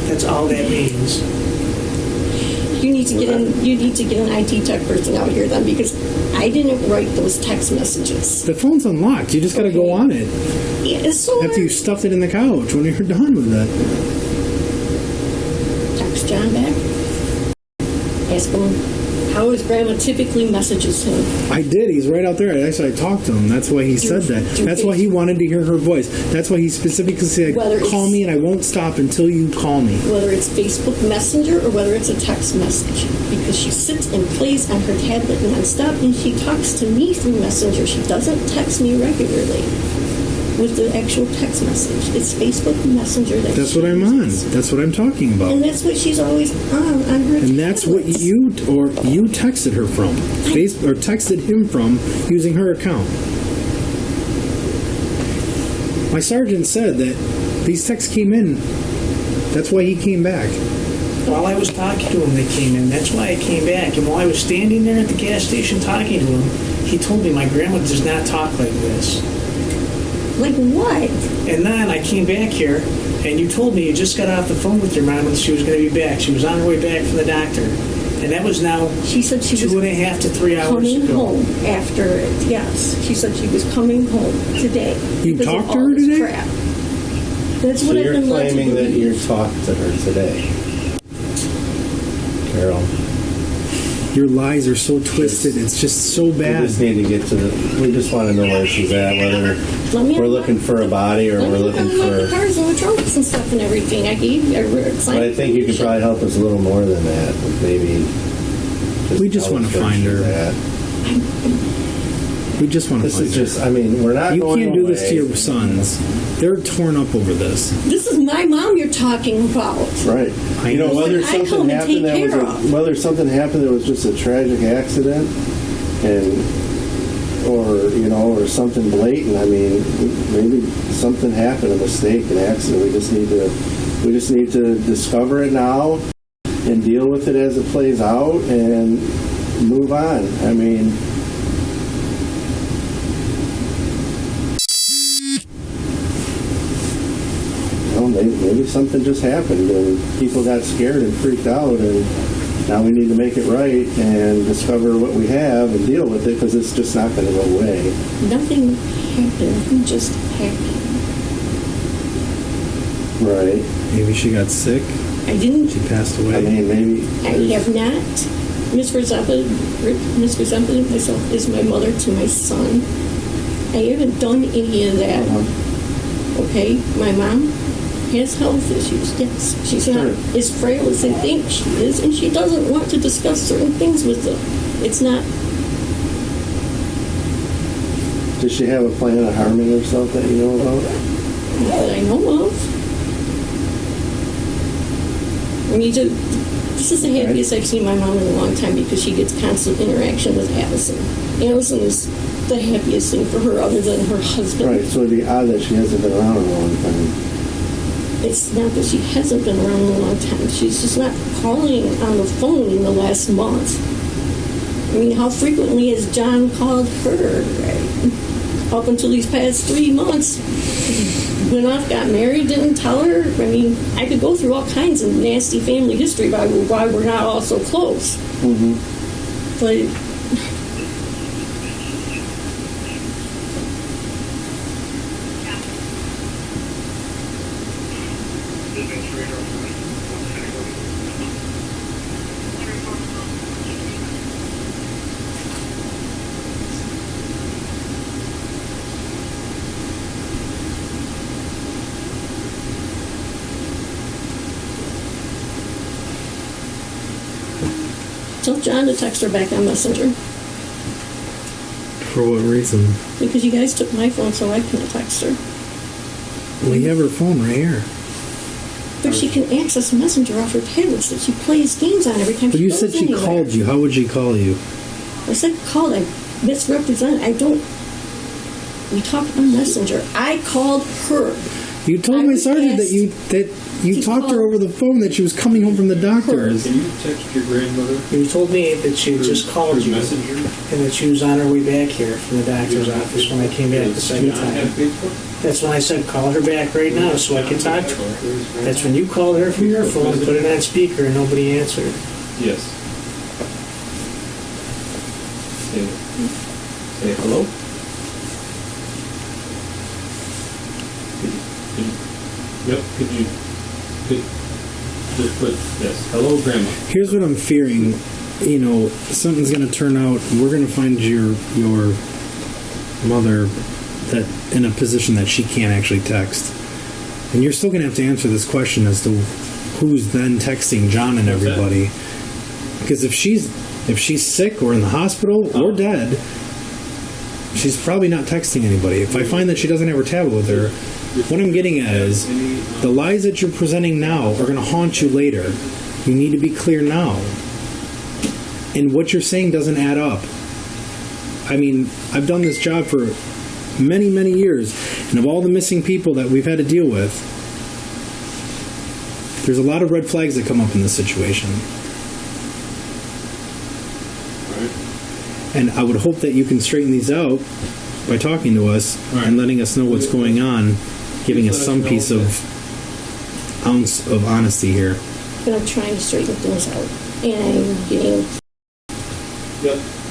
That's all that means. You need to get an IT tech person out here then, because I didn't write those text messages. The phone's unlocked. You just got to go on it. Yeah, so After you stuffed it in the couch when you're done with it. text John back. Ask him how his grandma typically messages him. I did. He's right out there. I talked to him. That's why he said that. That's why he wanted to hear her voice. That's why he specifically said, call me and I won't stop until you call me. Whether it's Facebook Messenger or whether it's a text message. Because she sits and plays on her tablet nonstop and she talks to me through Messenger. She doesn't text me regularly with the actual text message. It's Facebook Messenger That's what I'm on. That's what I'm talking about. And that's what she's always on her And that's what you texted her from. Or texted him from using her account. My sergeant said that these texts came in. That's why he came back. While I was talking to him, they came in. That's why I came back. And while I was standing there at the gas station talking to him, he told me my grandma does not talk like this. Like what? And then I came back here, and you told me you just got off the phone with your mom and she was going to be back. She was on her way back from the doctor. And that was now she said she 2.5 to 3 hours coming ago. home after it. Yes, she said she was coming home today. You because of talked to all her this today? crap. That's So what I've you're been led to claiming that believe. you talked to her today, Carol. Your lies are so twisted. It's just so bad. We just need to get to we just want to know where she's at, whether we're looking for a body or we're looking the for... cars and the trunks and stuff and everything. I gave you. But I think you could probably help us a little more than that. Maybe... We just want to find her. We just want to find her. This is just, I mean, we're not You going can't do this to away. your sons. They're torn up over this. This is my mom you're talking about. Right. You know, whether I come something and happened take that care was of. whether something happened that was just a tragic accident, or something blatant. I mean, maybe something happened, a mistake, an accident. We just need to discover it now and deal with it as it plays out and move on. I mean. Maybe something just happened and people got scared and freaked out, and now we need to make it right and discover what we have and deal with it, because it's just not going to go away. Nothing happened. Nothing just happened. Right. Maybe she got sick. I didn't. She passed away. I mean, maybe. I have not. Miss Roseville myself is my mother to my son. I haven't done any of that. Okay? My mom has health issues, yes. She's not as frail as they think she is, and she doesn't want to discuss certain things with them. It's not. Does she have a plan of harming herself that you know about? Not that I know of. I mean, this is the happiest I've seen my mom in a long time because she gets constant interaction with Allison. Allison is the happiest thing for her other than her husband. Right, so it'd be odd that she hasn't been around in a long time. It's not that she hasn't been around in a long time. She's just not calling on the phone in the last month. I mean, how frequently has John called her? Right? Up until these past 3 months. Went off, got married, didn't tell her. I mean, I could go through all kinds of nasty family history about why we're not all so close. Mm-hmm. But tell John to text her back on Messenger. For what reason? Because you guys took my phone, so I couldn't text her. We have her phone right here. But she can access Messenger off her tablets that she plays games on every time But she you goes said she anywhere. called you. How would she call you? I said called. I misrepresented. I don't. We talk on Messenger. I called her. You told my sergeant that you talked to her over the phone that she was coming home from the doctor's. Can you text your grandmother? You told me that she just called you Messenger? and that she was on her way back here from the doctor's office when I came back the second time. That's when I said, call her back right now so I can talk to her. That's when you called her from your phone, put it on speaker, and nobody answered. Yes. Say hello. Yep. Could you just put yes? Hello, Grandma. Here's what I'm fearing. You know, something's going to turn out. We're going to find your mother that in a position that she can't actually text, and you're still going to have to answer this question as to who's then texting John and everybody. Because if she's sick or in the hospital or dead, she's probably not texting anybody. If I find that she doesn't have her tablet with her, what I'm getting at is the lies that you're presenting now are going to haunt you later. You need to be clear now. And what you're saying doesn't add up. I mean, I've done this job for many, many years, and of all the missing people that we've had to deal with, there's a lot of red flags that come up in this situation. And I would hope that you can straighten these out by talking to us and letting us know what's going on, giving us some piece of ounce of honesty here. But I'm trying to straighten things out. And I'm getting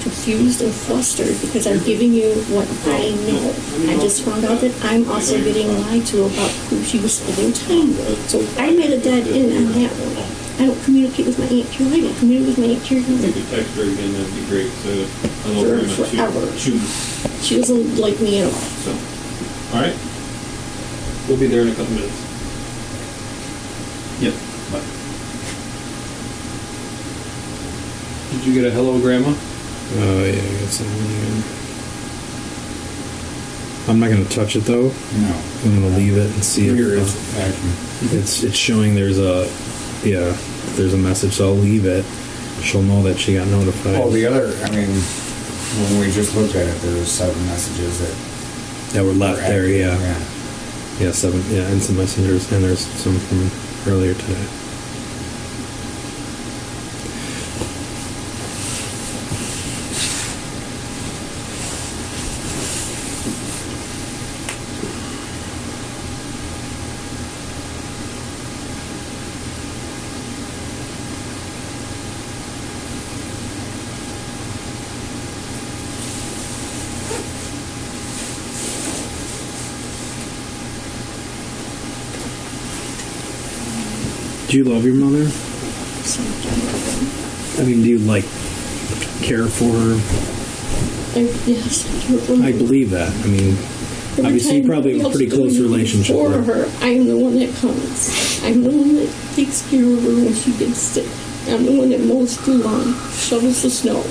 confused and flustered because I'm giving you what I know. I just found out that I'm also getting lied to about who she was spending time with. So I made a dead end on that one. I don't communicate with my Aunt Carol. I don't communicate with my Aunt Carol. If you could text her again, that'd be great. So, hello, Grandma. Forever. Choose. She doesn't like me at all. So, all right. We'll be there in a couple minutes. Yep. Bye. Did you get a hello, Grandma? Oh, yeah, I got something again. I'm not going to touch it, though. No. I'm going to leave it and see if it's showing there's a message, so I'll leave it. She'll know that she got notified. Oh, the other, I mean, when we just looked at it, there was 7 messages that were left there, yeah. Yeah, 7, and some messengers, and there's some from earlier today. Do you love your mother? I mean, do you care for her? Yes. I believe that. I mean, obviously you probably have a pretty close relationship for with her. I'm the one that comes. I'm the one that takes care of her when she gets sick. I'm the one that mows the lawn, shovels the snow.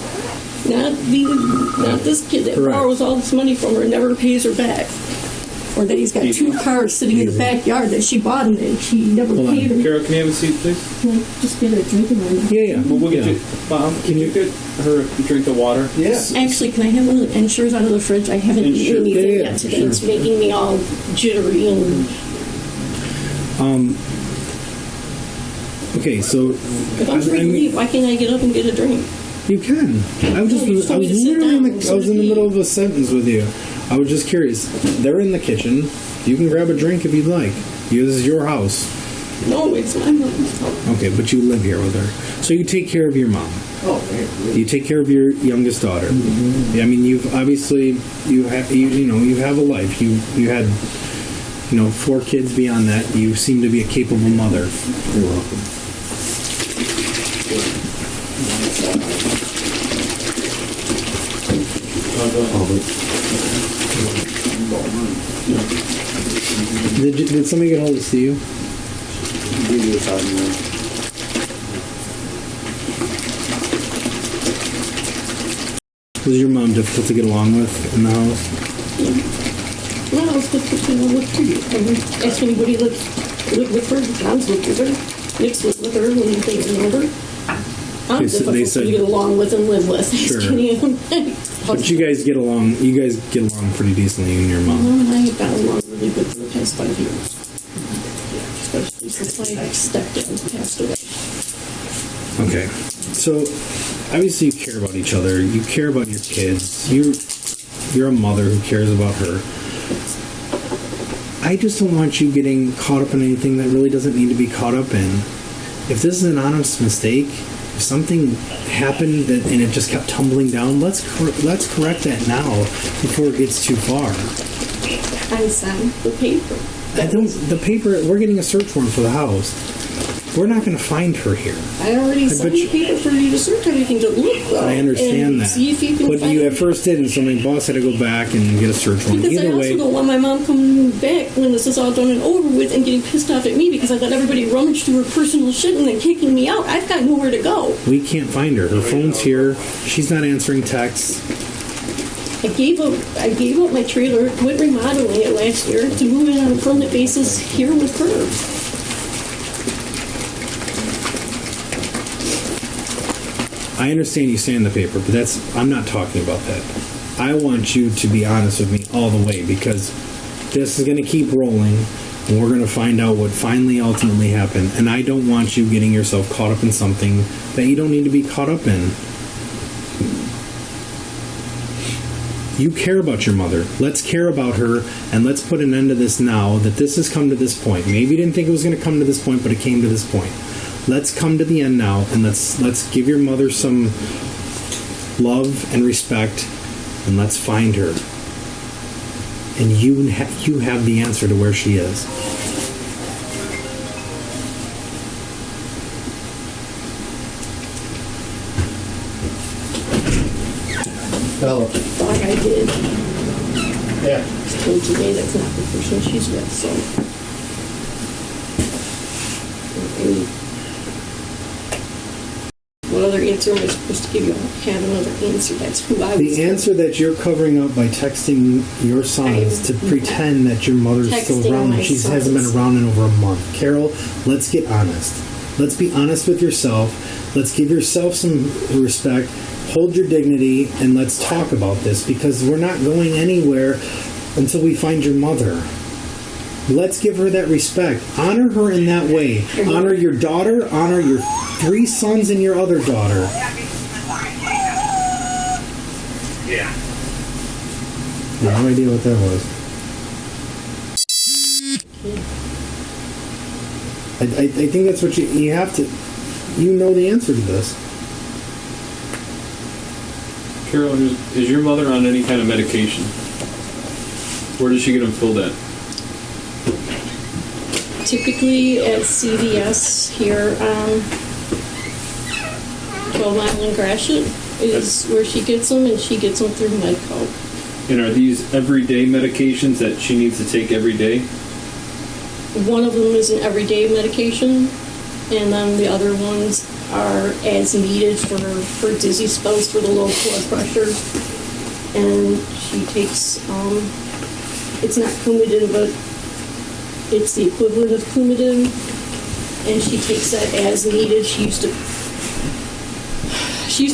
Not this kid that borrows all this money from her and never pays her back. Or that he's got 2 cars sitting in the backyard that she bought him and she never paid him. Carol, can you have a seat, please? Can I just get a drink of water? Yeah. Well, we'll get you. Mom, can you get her a drink of water? Yes. Actually, can I have one of the Ensures out of the fridge? I haven't eaten anything yet today. Sure. It's making me all jittery and... Okay, so... If I'm free to leave, why can't I get up and get a drink? You can. I was in the middle of a sentence with you. I was just curious. They're in the kitchen. You can grab a drink if you'd like. This is your house. No, it's my mom's house. Okay, but you live here with her. So you take care of your mom. Oh, You take care of your youngest daughter. I mean, you've obviously you have a life. You had 4 kids beyond that. You seem to be a capable mother. You're welcome. Did somebody get hold of Steve? Was your mom difficult to get along with in the house? Well, I was difficult to know what to do. I would ask anybody who lived with her. John's lived with her. Nick's lived with her when they were older. I'm difficult to get along with and live with. Sure. But you guys get along. You guys get along pretty decently, you and your mom. Mom and I have gotten along really good for the past 5 years. Especially since my stepdad passed away. Okay, so obviously you care about each other. You care about your kids. You're a mother who cares about her. I just don't want you getting caught up in anything that really doesn't need to be caught up in. If this is an honest mistake, if something happened and it just kept tumbling down, let's correct that now before it gets too far. I signed the paper. The paper, we're getting a search warrant for the house. We're not going to find her here. I already signed the paper for you to search everything to look though. I understand that. See if you can but find you at first didn't, so my boss had to go back and get a search warrant. Because Either I also don't want my mom coming back when this is all done and over with and getting pissed off at me because I let everybody rummage through her personal shit and then kicking me out. I've got nowhere to go. We can't find her. Her phone's here. She's not answering texts. I gave up my trailer, quit remodeling it last year to move in on a permanent basis here with her. I understand you saying the paper, but I'm not talking about that. I want you to be honest with me all the way because this is going to keep rolling and we're going to find out what finally ultimately happened. And I don't want you getting yourself caught up in something that you don't need to be caught up in. You care about your mother. Let's care about her and let's put an end to this now that this has come to this point. Maybe you didn't think it was going to come to this point, but it came to this point. Let's come to the end now, and let's give your mother some love and respect, and let's find her. And you have the answer to where she is. Hello. Thought I did. Yeah. It's told today that's not the person she's with, so. What other answer am I supposed to give you? I don't have another answer. That's who I was. The answer that you're covering up by texting your sons to pretend that your mother's still around and she hasn't been around in over a month. Carol, let's get honest. Let's be honest with yourself. Let's give yourself some respect. Hold your dignity, and let's talk about this because we're not going anywhere until we find your mother. Let's give her that respect. Honor her in that way. Honor your daughter. Honor your 3 sons and your other daughter. Yeah. No idea what that was. I think that's what you have to. You know the answer to this. Carol, is your mother on any kind of medication? Where does she get them filled at? typically at CVS here on 12 Mile and Gratiot is where she gets them, and she gets them through Medco. And are these everyday medications that she needs to take every day? One of them is an everyday medication, and then the other ones are as needed for dizzy spells for the low blood pressure. And she takes, it's not Coumadin, but it's the equivalent of Coumadin, and she takes that as needed. She used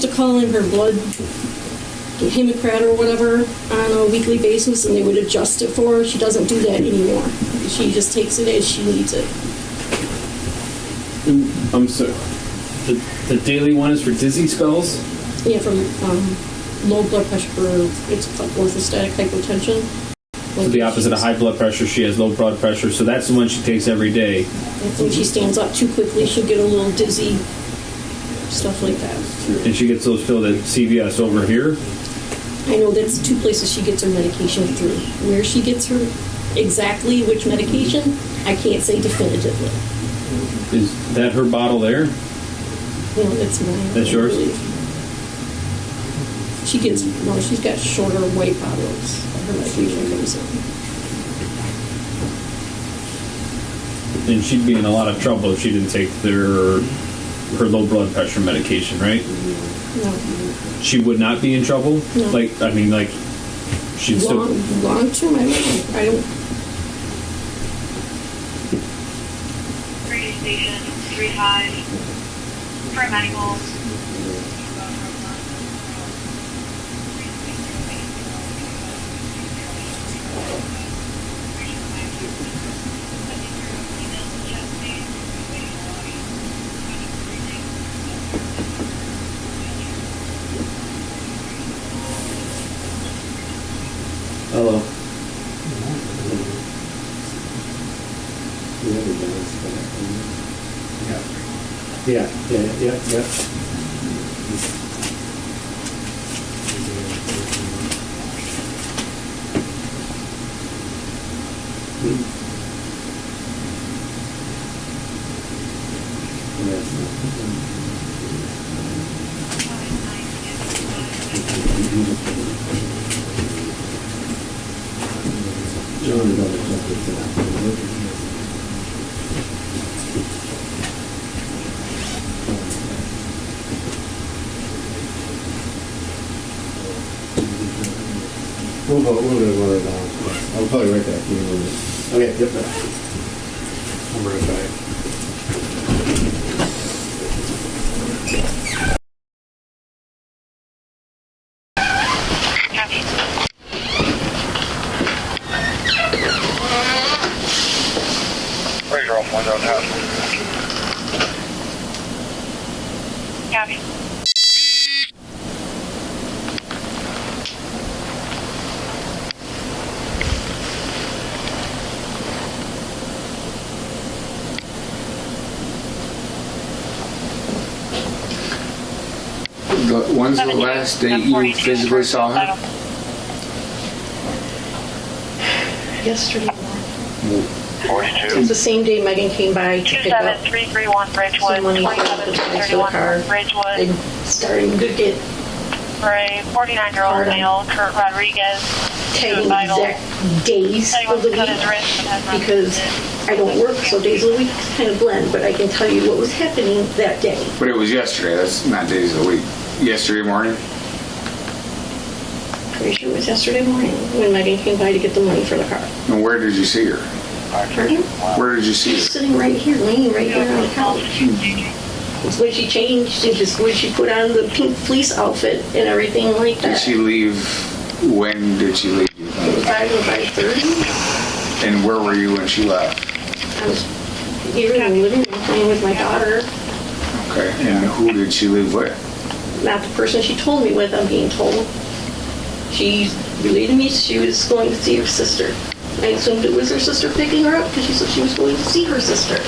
to call in her blood hemocrat or whatever on a weekly basis, and they would adjust it for her. She doesn't do that anymore. She just takes it as she needs it. I'm sorry. The daily one is for dizzy spells? Yeah, from low blood pressure for, it's called orthostatic hypotension. So the opposite of high blood pressure, she has low blood pressure, so that's the one she takes every day. When she stands up too quickly, she'll get a little dizzy, stuff like that. And she gets those filled at CVS over here? I know that's two places she gets her medication through. Where she gets her exactly which medication, I can't say definitively. Is that her bottle there? No, that's mine. That's yours? She gets, no, she's got shorter white bottles. Her medication comes in. And she'd be in a lot of trouble if she didn't take her low blood pressure medication, right? No. She would not be in trouble? No. She'd still... Long term, I don't... Radio station 35 paramedicals. Hello. Yeah. We'll go down. I'll call you right back. Okay, yep. I'm right back. Where's your off window now? Copy. When's the last day you physically saw her? Yesterday morning. 42. It was the same day Megan came by to pick up 27331 Bridgewood. some money for the 2731 car. Bridgewood. They started to get For a 49-year-old male, Kurt Rodriguez. tagging exact days of the week because I don't work, so days of the week kind of blend, but I can tell you what was happening that day. But it was yesterday. That's not days of the week. Yesterday morning? Pretty sure it was yesterday morning when Megan came by to get the money for the car. And where did you see her? Pardon? Where did you see her? She's sitting right here, laying right here on the couch. It's when she changed and just when she put on the pink fleece outfit and everything like that. Did she leave? When did she leave? 5 and 5:30. And where were you when she left? I was here in the living room playing with my daughter. Okay. And who did she leave with? Not the person she told me with, I'm being told. She relayed to me she was going to see her sister. I assumed it was her sister picking her up because she said she was going to see her sister.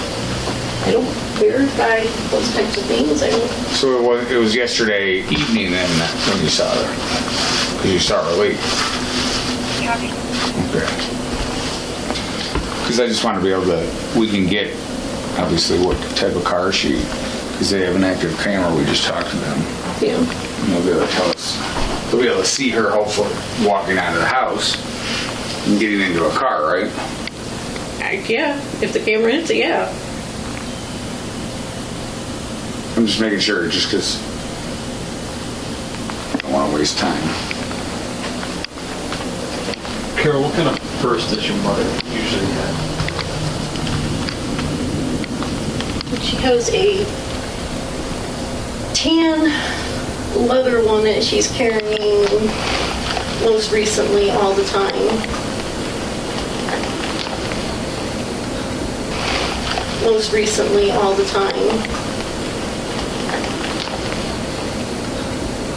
I don't verify those types of things. I don't. So it was yesterday evening then when you saw her? Because you saw her late. Okay. Because I just want to be able to, we can get, obviously, what type of car she, because they have an active camera, we just talked to them. Yeah. And they'll be able to tell us, they'll be able to see her hopefully walking out of the house and getting into a car, right? Yeah, if the camera hits it, yeah. I'm just making sure, just because I don't want to waste time. Carol, what kind of purse does your mother usually have? She has a tan leather one that she's carrying most recently all the time. Most recently all the time.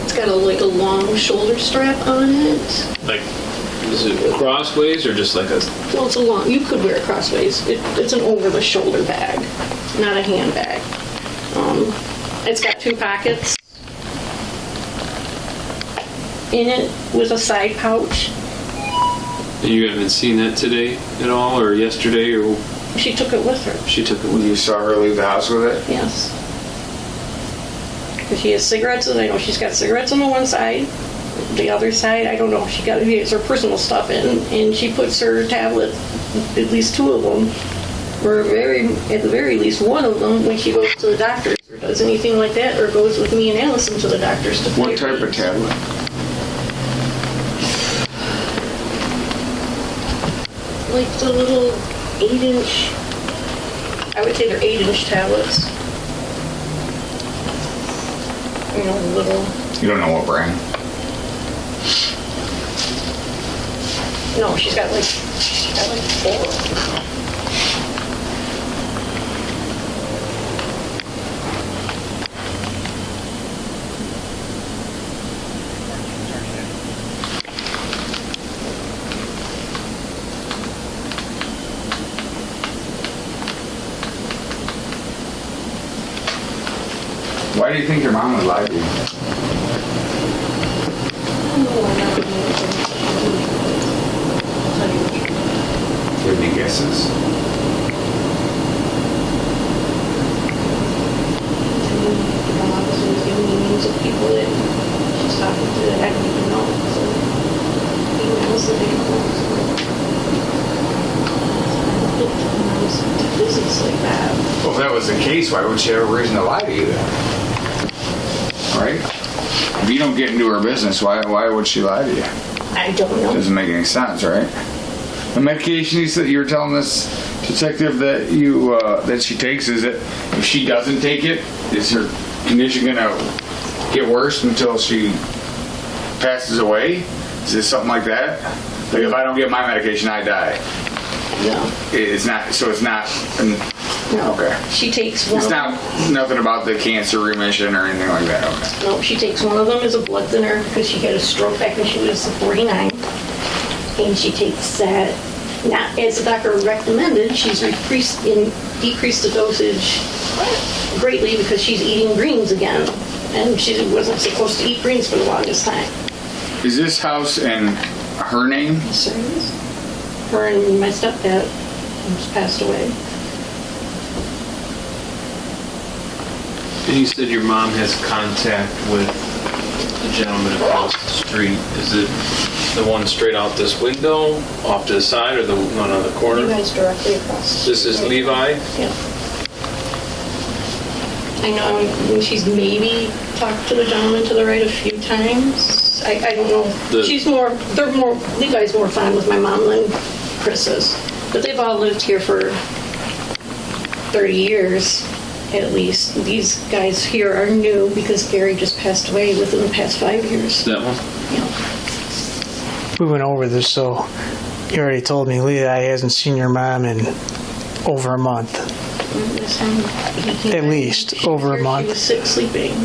It's got like a long shoulder strap on it. Like, is it crossways or just like a... Well, it's a long, you could wear it crossways. It's an over-the-shoulder bag, not a handbag. It's got 2 pockets in it with a side pouch. And you haven't seen that today at all, or yesterday, or... She took it with her. She took it with her. You saw her leave the house with it? Yes. Because she has cigarettes, and I know she's got cigarettes on the one side. The other side, I don't know. She has her personal stuff in, and she puts her tablet, at least 2 of them, or at the very least one of them, when she goes to the doctors or does anything like that, or goes with me and Allison to the doctors to What type of tablet? Like the little 8-inch, I would say they're 8-inch tablets. You know, the little... You don't know what brand? No, she's got like 4. Why do you think your mom would lie to you? Do you have any guesses? Names of people that she's talking to that I don't even know. So emails that I don't know. Business like that. Well, if that was the case, why would she have a reason to lie to you then? Right? If you don't get into her business, why would she lie to you? I don't know. Doesn't make any sense, right? The medication you were telling this detective that that she takes, is it if she doesn't take it, is her condition gonna get worse until she passes away? Is it something like that? Like if I don't get my medication, I die. No. It's not. So it's not. No. Okay. She takes one. It's not nothing about the cancer remission or anything like that. Okay. No, she takes one of them as a blood thinner because she had a stroke back when she was 49. And she takes that, not as the doctor recommended, she's decreased the dosage greatly because she's eating greens again. And she wasn't supposed to eat greens for the longest time. Is this house in her name? Yes, sir, it is. Her and my stepdad just passed away. And you said your mom has contact with the gentleman across the street. Is it the one straight out this window, off to the side, or the one on the corner? Levi's directly across. This is Levi? Yeah. I know she's maybe talked to the gentleman to the right a few times. I don't know. Levi's more fond with my mom than Chris is. But they've all lived here for 30 years. At least. These guys here are new because Gary just passed away within the past 5 years. That one? We went over this, so you already told me Leah hasn't seen your mom in over a month. At least over a month. She was sick sleeping.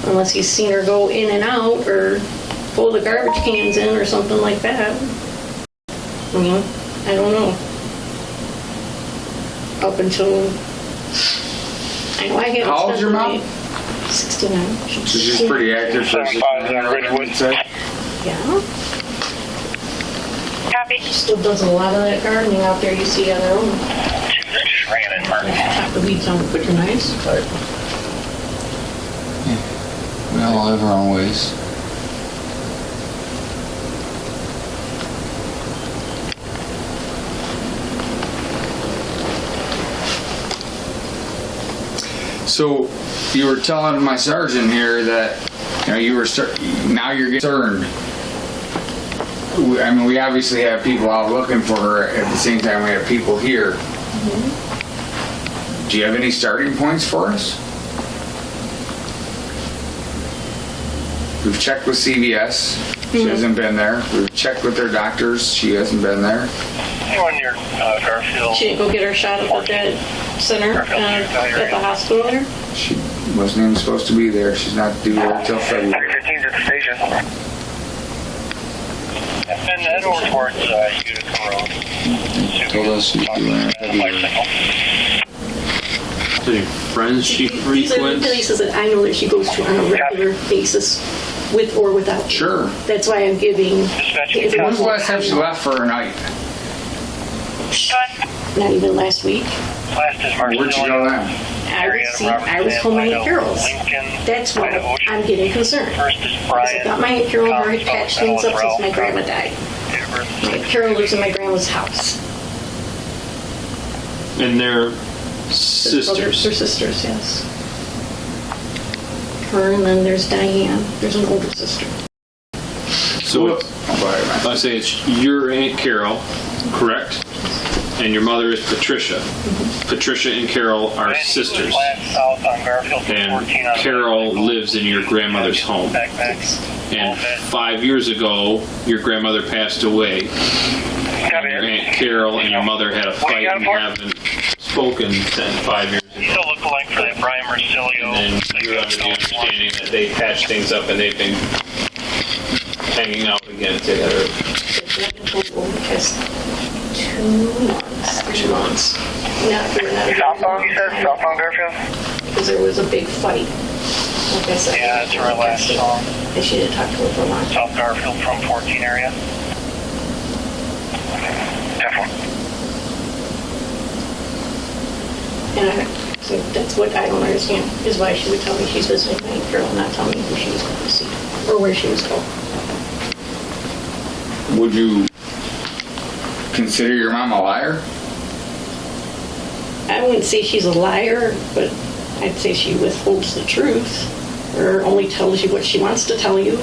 Unless he's seen her go in and out or pull the garbage cans in or something like that. I don't know. Up until... I know I haven't. How old's your mom? 69. So she's pretty active for 69, I would say. Yeah. Copy. Still does a lot of that gardening out there you see on their own. Just ran it, Mark. Chop the weeds on quick and nice. We all have our own ways. So you were telling my sergeant here that you were now you're concerned. I mean, we obviously have people out looking for her. At the same time, we have people here. Mm-hmm. Do you have any starting points for us? We've checked with CVS. She hasn't been there. We've checked with their doctors. She hasn't been there. Anyone near Garfield? She didn't go get her shot up at that center at the hospital there? She wasn't even supposed to be there. She's not due until February. 15's at the station. And head over towards Utica Road. Told us she's due in February. Any friends she These are the frequents? places that I know that she goes to on a regular basis, with or without. Sure. That's why I'm giving. When's the last time she left for a night? Not even last week. Last is March. Where'd you go then? I was home at Aunt Carol's. That's why I'm getting concerned. Because I thought my Aunt Carol had already patched things up since my grandma died. My Aunt Carol lives in my grandma's house. And they're sisters. They're sisters, yes. Her, and then there's Diane. There's an older sister. So I say it's your Aunt Carol, correct? And your mother is Patricia. Mm-hmm. Patricia and Carol are sisters. And Carol lives in your grandmother's home. And 5 years ago, your grandmother passed away. And your Aunt Carol and your mother had a fight and haven't spoken since 5 years ago. Still look alike for that Brian Marsilio. And then you're under the understanding that they patched things up and they've been hanging out again together. Because 2 months. Southbound, you said? Southbound Garfield? Because there was a big fight. Like I said. Yeah, that's her last song. And she didn't talk to her for a long time. South Garfield from 14 area. Definitely. And so that's what I don't understand, is why she would tell me she's visiting my Aunt Carol and not tell me who she was going to see or where she was going. Would you consider your mom a liar? I wouldn't say she's a liar, but I'd say she withholds the truth or only tells you what she wants to tell you.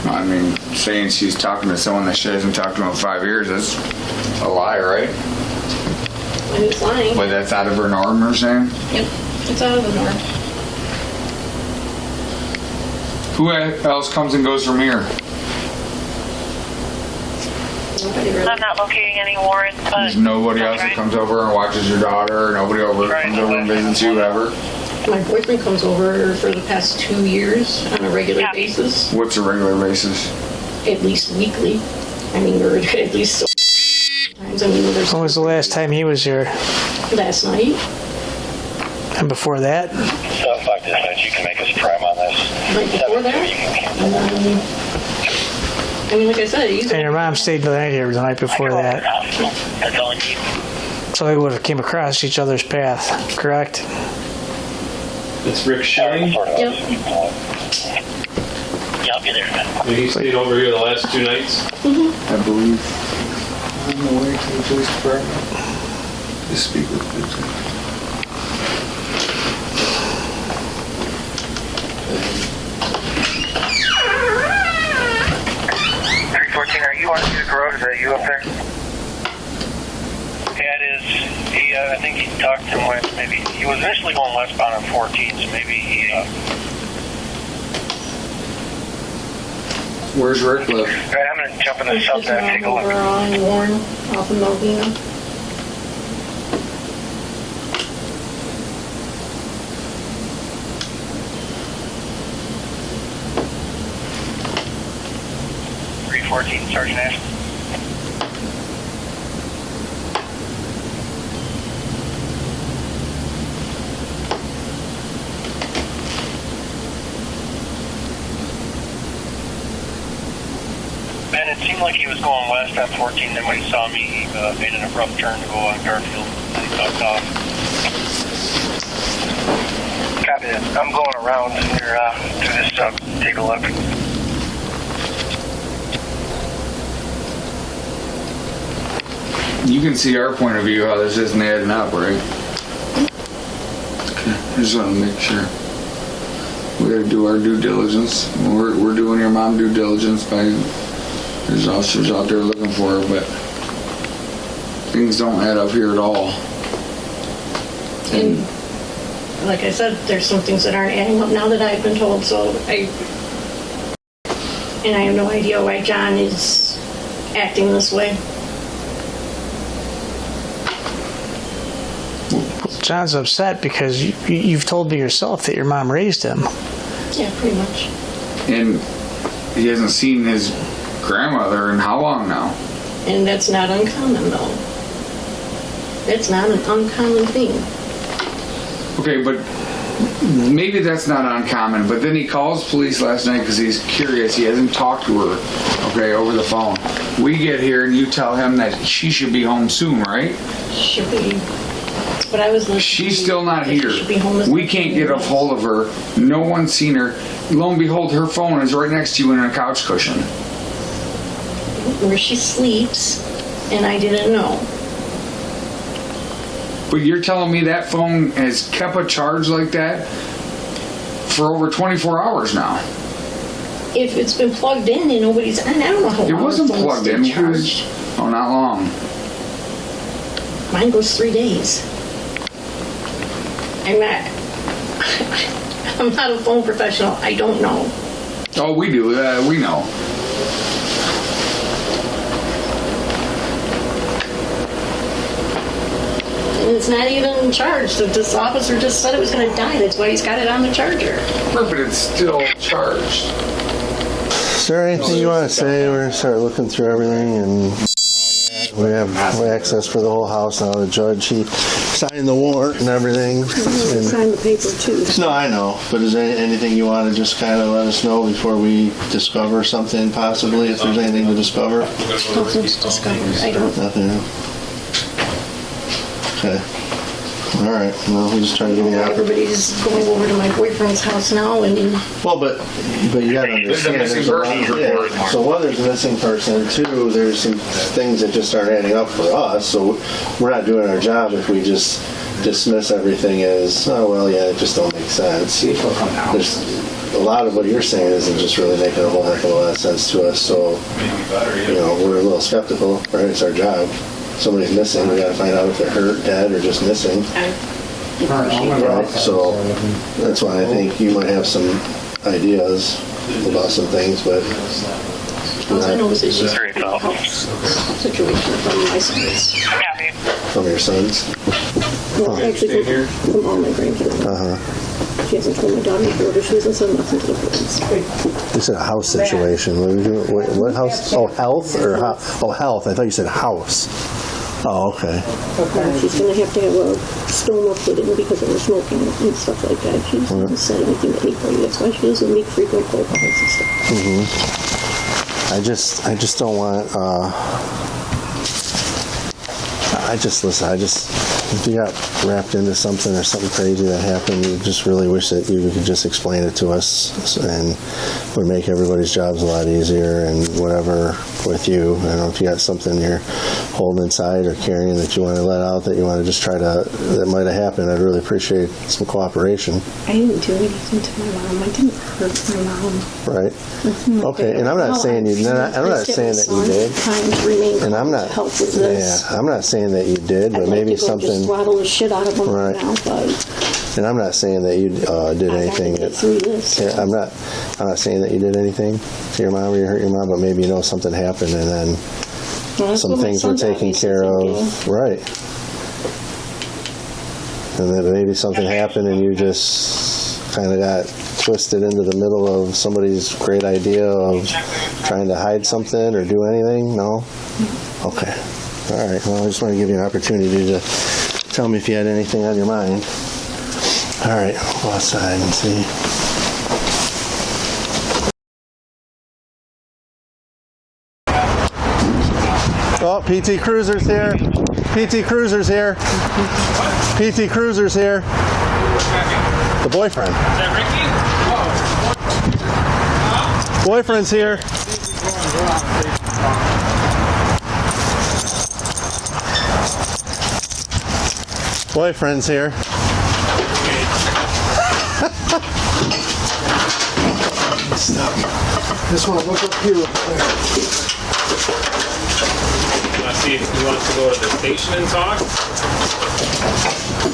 I mean, saying she's talking to someone that she hasn't talked to in 5 years is a lie, right? But it's lying. But that's out of her norm, you're saying? Yep, it's out of the norm. Who else comes and goes from here? Nobody really. I'm not locating any warrants, but... There's nobody else that comes over and watches your daughter, or nobody comes over and visits you ever? My boyfriend comes over for the past 2 years on a regular basis. What's a regular basis? At least weekly. I mean, or at least so times. I mean, there's When was the last time he was here? last night. And before that? Stuff like this, man, you can make us prime on this. Right before that. I mean, like I said, And your mom stayed the night here the night before that. That's all I need. So they would have came across each other's path, correct? It's Rick Shelley. Yep. Yeah, I'll be there, man. And he stayed over here the last 2 nights. I believe. On the way to the police department to speak with them. 314, are you on Utica Road? Is that you up there? Yeah, it is. He, I think he talked to him when maybe he was initially going westbound on 14, so maybe he. Where's Rick live? Alright, I'm gonna jump in the south and take a look. over on Warren off of Melvina. Sergeant Ashton. Bennett seemed like he was going west on 14. Then when he saw me, he made an abrupt turn to go on Garfield, and he ducked off. Copy that. I'm going around here to this stuff. Take a look. You can see our point of view how this isn't adding up, right? Okay, I just want to make sure. We got to do our due diligence. We're doing your mom due diligence by there's officers out there looking for her, but things don't add up here at all. And like I said, there's some things that aren't adding up now that I've been told. I have no idea why John is acting this way. John's upset because you've told me yourself that your mom raised him. Yeah, pretty much. And he hasn't seen his grandmother in how long now? And that's not uncommon, though. That's not an uncommon thing. Okay, but maybe that's not uncommon, but then he calls police last night because he's curious. He hasn't talked to her, okay, over the phone. We get here and you tell him that she should be home soon, right? Should be. But I was she's still not here. We can't get a hold of her. No one's seen her. Lo and behold, her phone is right next to you in a couch cushion. Where she sleeps, and I didn't know. But you're telling me that phone has kept a charge like that for over 24 hours now? If it's been plugged in and nobody's on, I don't know how long it wasn't the phone's plugged in. charged. Oh, not long. Mine goes 3 days. I'm not a phone professional. I don't know. Oh, we do. We know. And it's not even charged. This officer just said it was going to die. That's why he's got it on the charger. Right, but it's still charged. Is there anything you want to say? We're going to start looking through everything, and we have access for the whole house now. The judge, he signed the warrant and everything. Sign the paper too. No, I know. But is there anything you want to just kind of let us know before we discover something, possibly, if there's anything to discover? Nothing to discover. I don't. Nothing. Okay. All right. Well, we'll just try to get it out. Everybody's going over to my boyfriend's house now, and well, but you got to understand. There's a lot, yeah. So one, there's a missing person. Two, there's some things that just aren't adding up for us. So we're not doing our job if we just dismiss everything as, oh well, yeah, it just don't make sense. There's a lot of what you're saying isn't just really making a whole heck of a lot of sense to us. So we're a little skeptical. Right? It's our job. Somebody's missing, we got to find out if they're hurt, dead, or just missing. Right? So that's why I think you might have some ideas about some things, but all I know is it's just a house situation from my sons. From your sons? Well, actually from all my grandkids. She hasn't told my daughter before, but she hasn't said nothing to the police. You said a house situation. What house? Oh, health or oh, health. I thought you said house. Oh, okay. She's going to have a stoma put in because of her smoking and stuff like that. She hasn't said anything to anybody. That's why she doesn't make frequent phone calls and stuff. I just don't want. If you got wrapped into something or something crazy that happened, you just really wish that you could just explain it to us, and would make everybody's jobs a lot easier and whatever with you. I don't know if you got something you're holding inside or carrying that you want to let out, that you want to just try to, that might have happened. I'd really appreciate some cooperation. I didn't do anything to my mom. I didn't hurt my mom. Right. Okay. And I'm not saying you. I'm not saying that you did. And I'm not. Yeah. I'm not saying that you did, but maybe something. Just throttle the shit out of them right now, but. And I'm not saying that you did anything. I'm not saying that you did anything to your mom or you hurt your mom, but maybe something happened and then some things were taken care of. Right. And then maybe something happened and you just kind of got twisted into the middle of somebody's great idea of trying to hide something or do anything. No? Okay. All right. Well, I just want to give you an opportunity to tell me if you had anything on your mind. All right, I'll go outside and see. Oh, PT Cruiser's here. PT Cruiser's here. PT Cruiser's here. The boyfriend. Is that Ricky? Boyfriend's here. Boyfriend's here. Stop. Just want to look up here real quick. Let's see if he wants to go to the station and talk.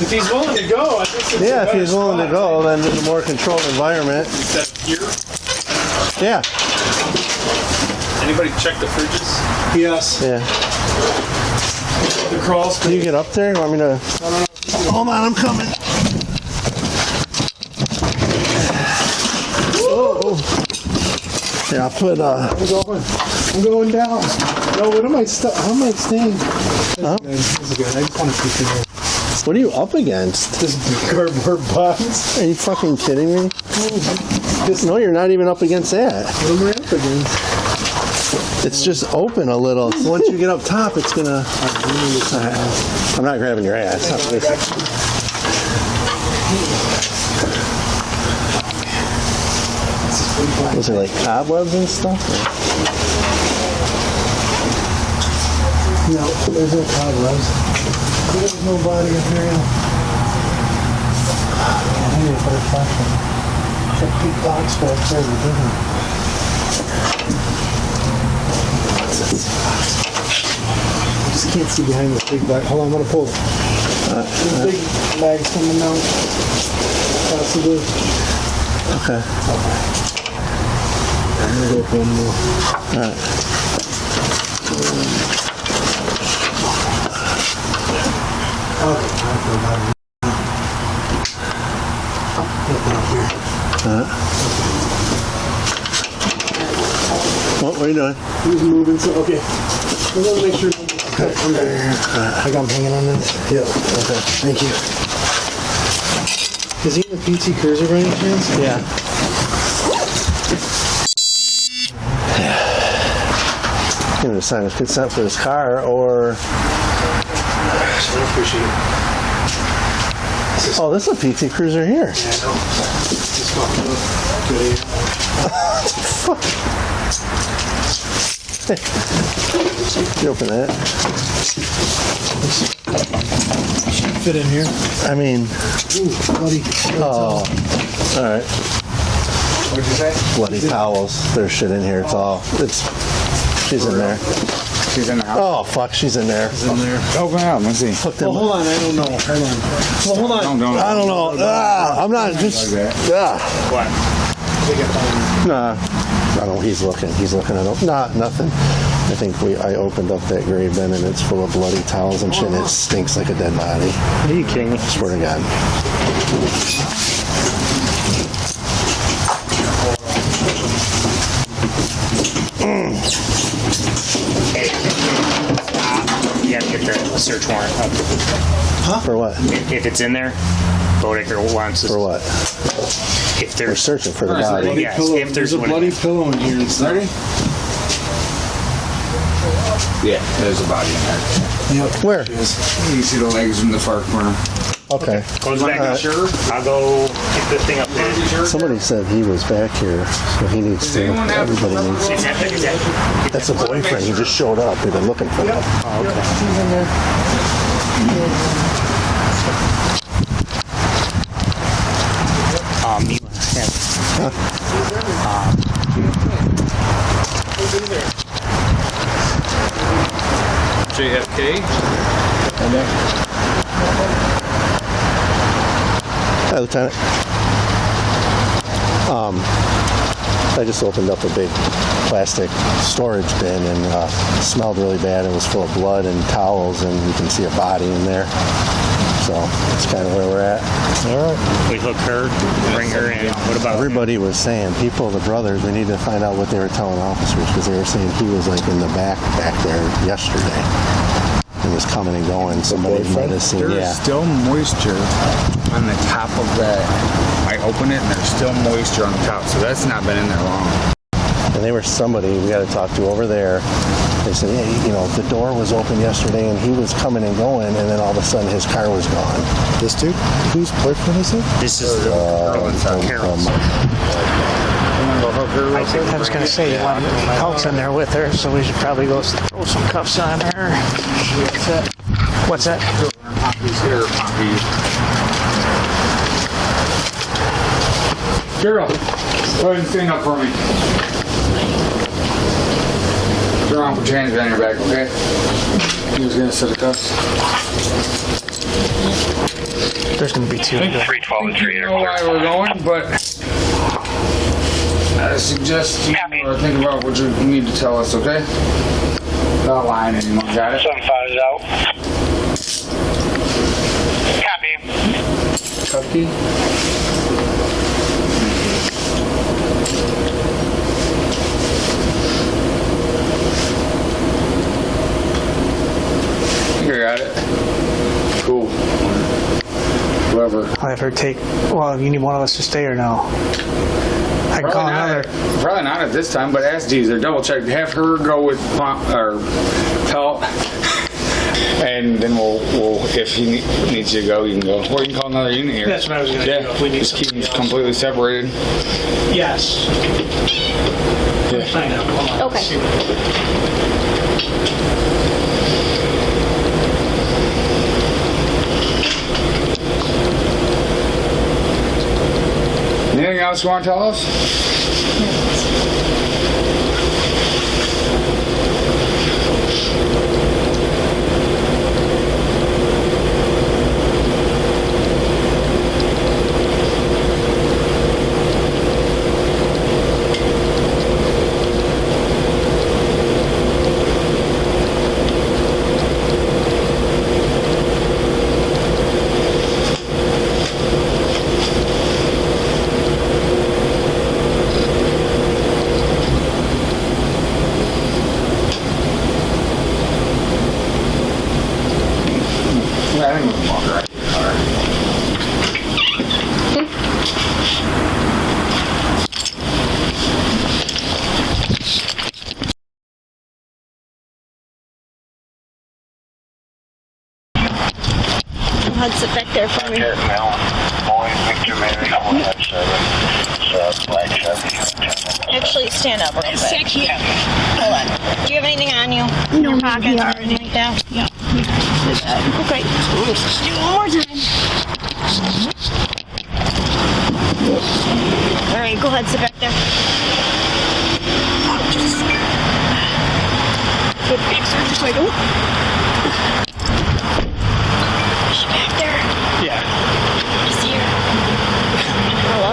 If he's willing to go, I think it's Yeah, if he's willing to go, then in a more controlled environment. Instead of here. Yeah. Anybody check the fridges? Yes. Yeah. The crawl Can you get up there? You want me to? Hold on, I'm coming. Oh. Yeah, I'll put. I'm going down. No, what am I? How am I staying? Huh? This is good. I just want to keep it here. What are you up against? This cardboard box. Are you fucking kidding me? No, you're not even up against that. What am I up against? It's just open a little. Once you get up top, it's gonna. I'm not grabbing your ass. Was there like cobwebs and stuff? No, there's no cobwebs. There's nobody up here yet. I need to put a flashlight. It's a big box back there. I just can't see behind this big bag. Hold on, I'm gonna pull it. This big bag's coming out. Possibly. Okay. I'm gonna go up one more. Alright. Okay, I feel better. Nothing up here. What are you doing? He's moving, so okay. I'm gonna make sure. Okay, I'm there. I got him hanging on this. Yeah. Okay. Thank you. Is he in the PT Cruiser by any chance? Yeah. He's gonna sign a consent for his car, or. I appreciate it. Oh, this is a PT Cruiser here. Yeah, I know. Just fucking good. Fuck. You open that. Fit in here. I mean. Ooh, bloody. Oh. Alright. What'd you say? Bloody towels. There's shit in here. It's all. She's in there. She's in the house? Oh, fuck. She's in there. She's in there. Open it up. Let's see. Well, hold on. I don't know. Hold on. Well, hold on. I don't know. I'm not just. What? Nah. I don't know. He's looking. He's looking at it. Nah, nothing. I think I opened up that grave bin and it's full of bloody towels and shit. And it stinks like a dead body. Are you kidding me? Swear to God. You have to get the search warrant up. Huh? For what? If it's in there, Bodecker wants us. For what? If We're there's searching for the body. Yes, if There's there's a one. bloody pillow in here and stuff. Yeah, there's a body in there. Yep. Where? You see the legs in the far corner. Okay. Goes back up. Sure. I'll go pick this thing up there. Somebody said he was back here, so he needs to. Everybody needs to. That's a boyfriend. He just showed up. They've been looking for him. Oh, okay. He's in there. JFK. Hi, Lieutenant. I just opened up a big plastic storage bin and it smelled really bad. It was full of blood and towels, and you can see a body in there. So that's kind of where we're at. All right. We hook her, bring her in. What about Everybody was saying, the brothers, we need to find out what they were telling officers, because they were saying he was like in the back there yesterday. And was coming and going. Somebody might have seen. There's still moisture on the top of that. I open it and there's still moisture on the top, so that's not been in there long. and they were somebody we got to talk to over there. They said, hey, you know, the door was open yesterday and he was coming and going, and then all of a sudden his car was gone. This dude? Whose boyfriend is it? This is the girl inside Carol's. I was going to say, you want Hulk's in there with her, so we should probably go throw some cuffs on her. What's that? Carol, go ahead and stand up for me. Turn around, put your hands behind your back, okay? He was gonna set the cuffs. There's going to be two. 312 and 3. I don't know why we're going, but I suggest you think about what you need to tell us, okay? Not lying anymore, got it? 75 is out. Copy. You got it. Cool. Whoever. I'll have her take. Well, you need one of us to stay or no? I can call another. Probably not at this time, but ask Deezer, double check. Have her go with or tell, and then we'll if he needs you to go, you can go. Or you can call another unit here. That's what I was going to do. If we need just keep them completely separated. Yes. Yeah. Find out. Hold on. Okay. Anything else you want to tell us? I think we can walk right here. All right. I'll sit back there for me. Actually, stand up real quick. Hold on. Do you have anything on you? In your pockets or anything like that? Yeah. Okay. Just do it one more time. All right, go ahead, sit back there. Good fixer, just like, oh. She's back there. Yeah. I see her. Hello?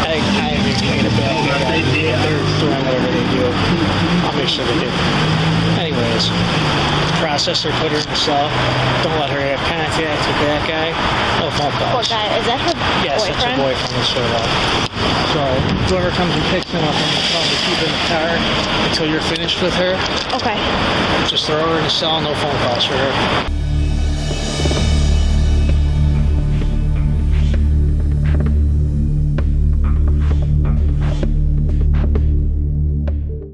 I haven't even made a bet. They're doing whatever they do. I'll make sure they do. Anyways, process her, put her in the cell. Don't let her have contact with that guy. No phone calls. What guy? Is that her Yes, boyfriend? that's her boyfriend that showed up. So whoever comes and picks him up, I'm going to tell him to keep in the car until you're finished with her. Okay. Just throw her in the cell, no phone calls for her.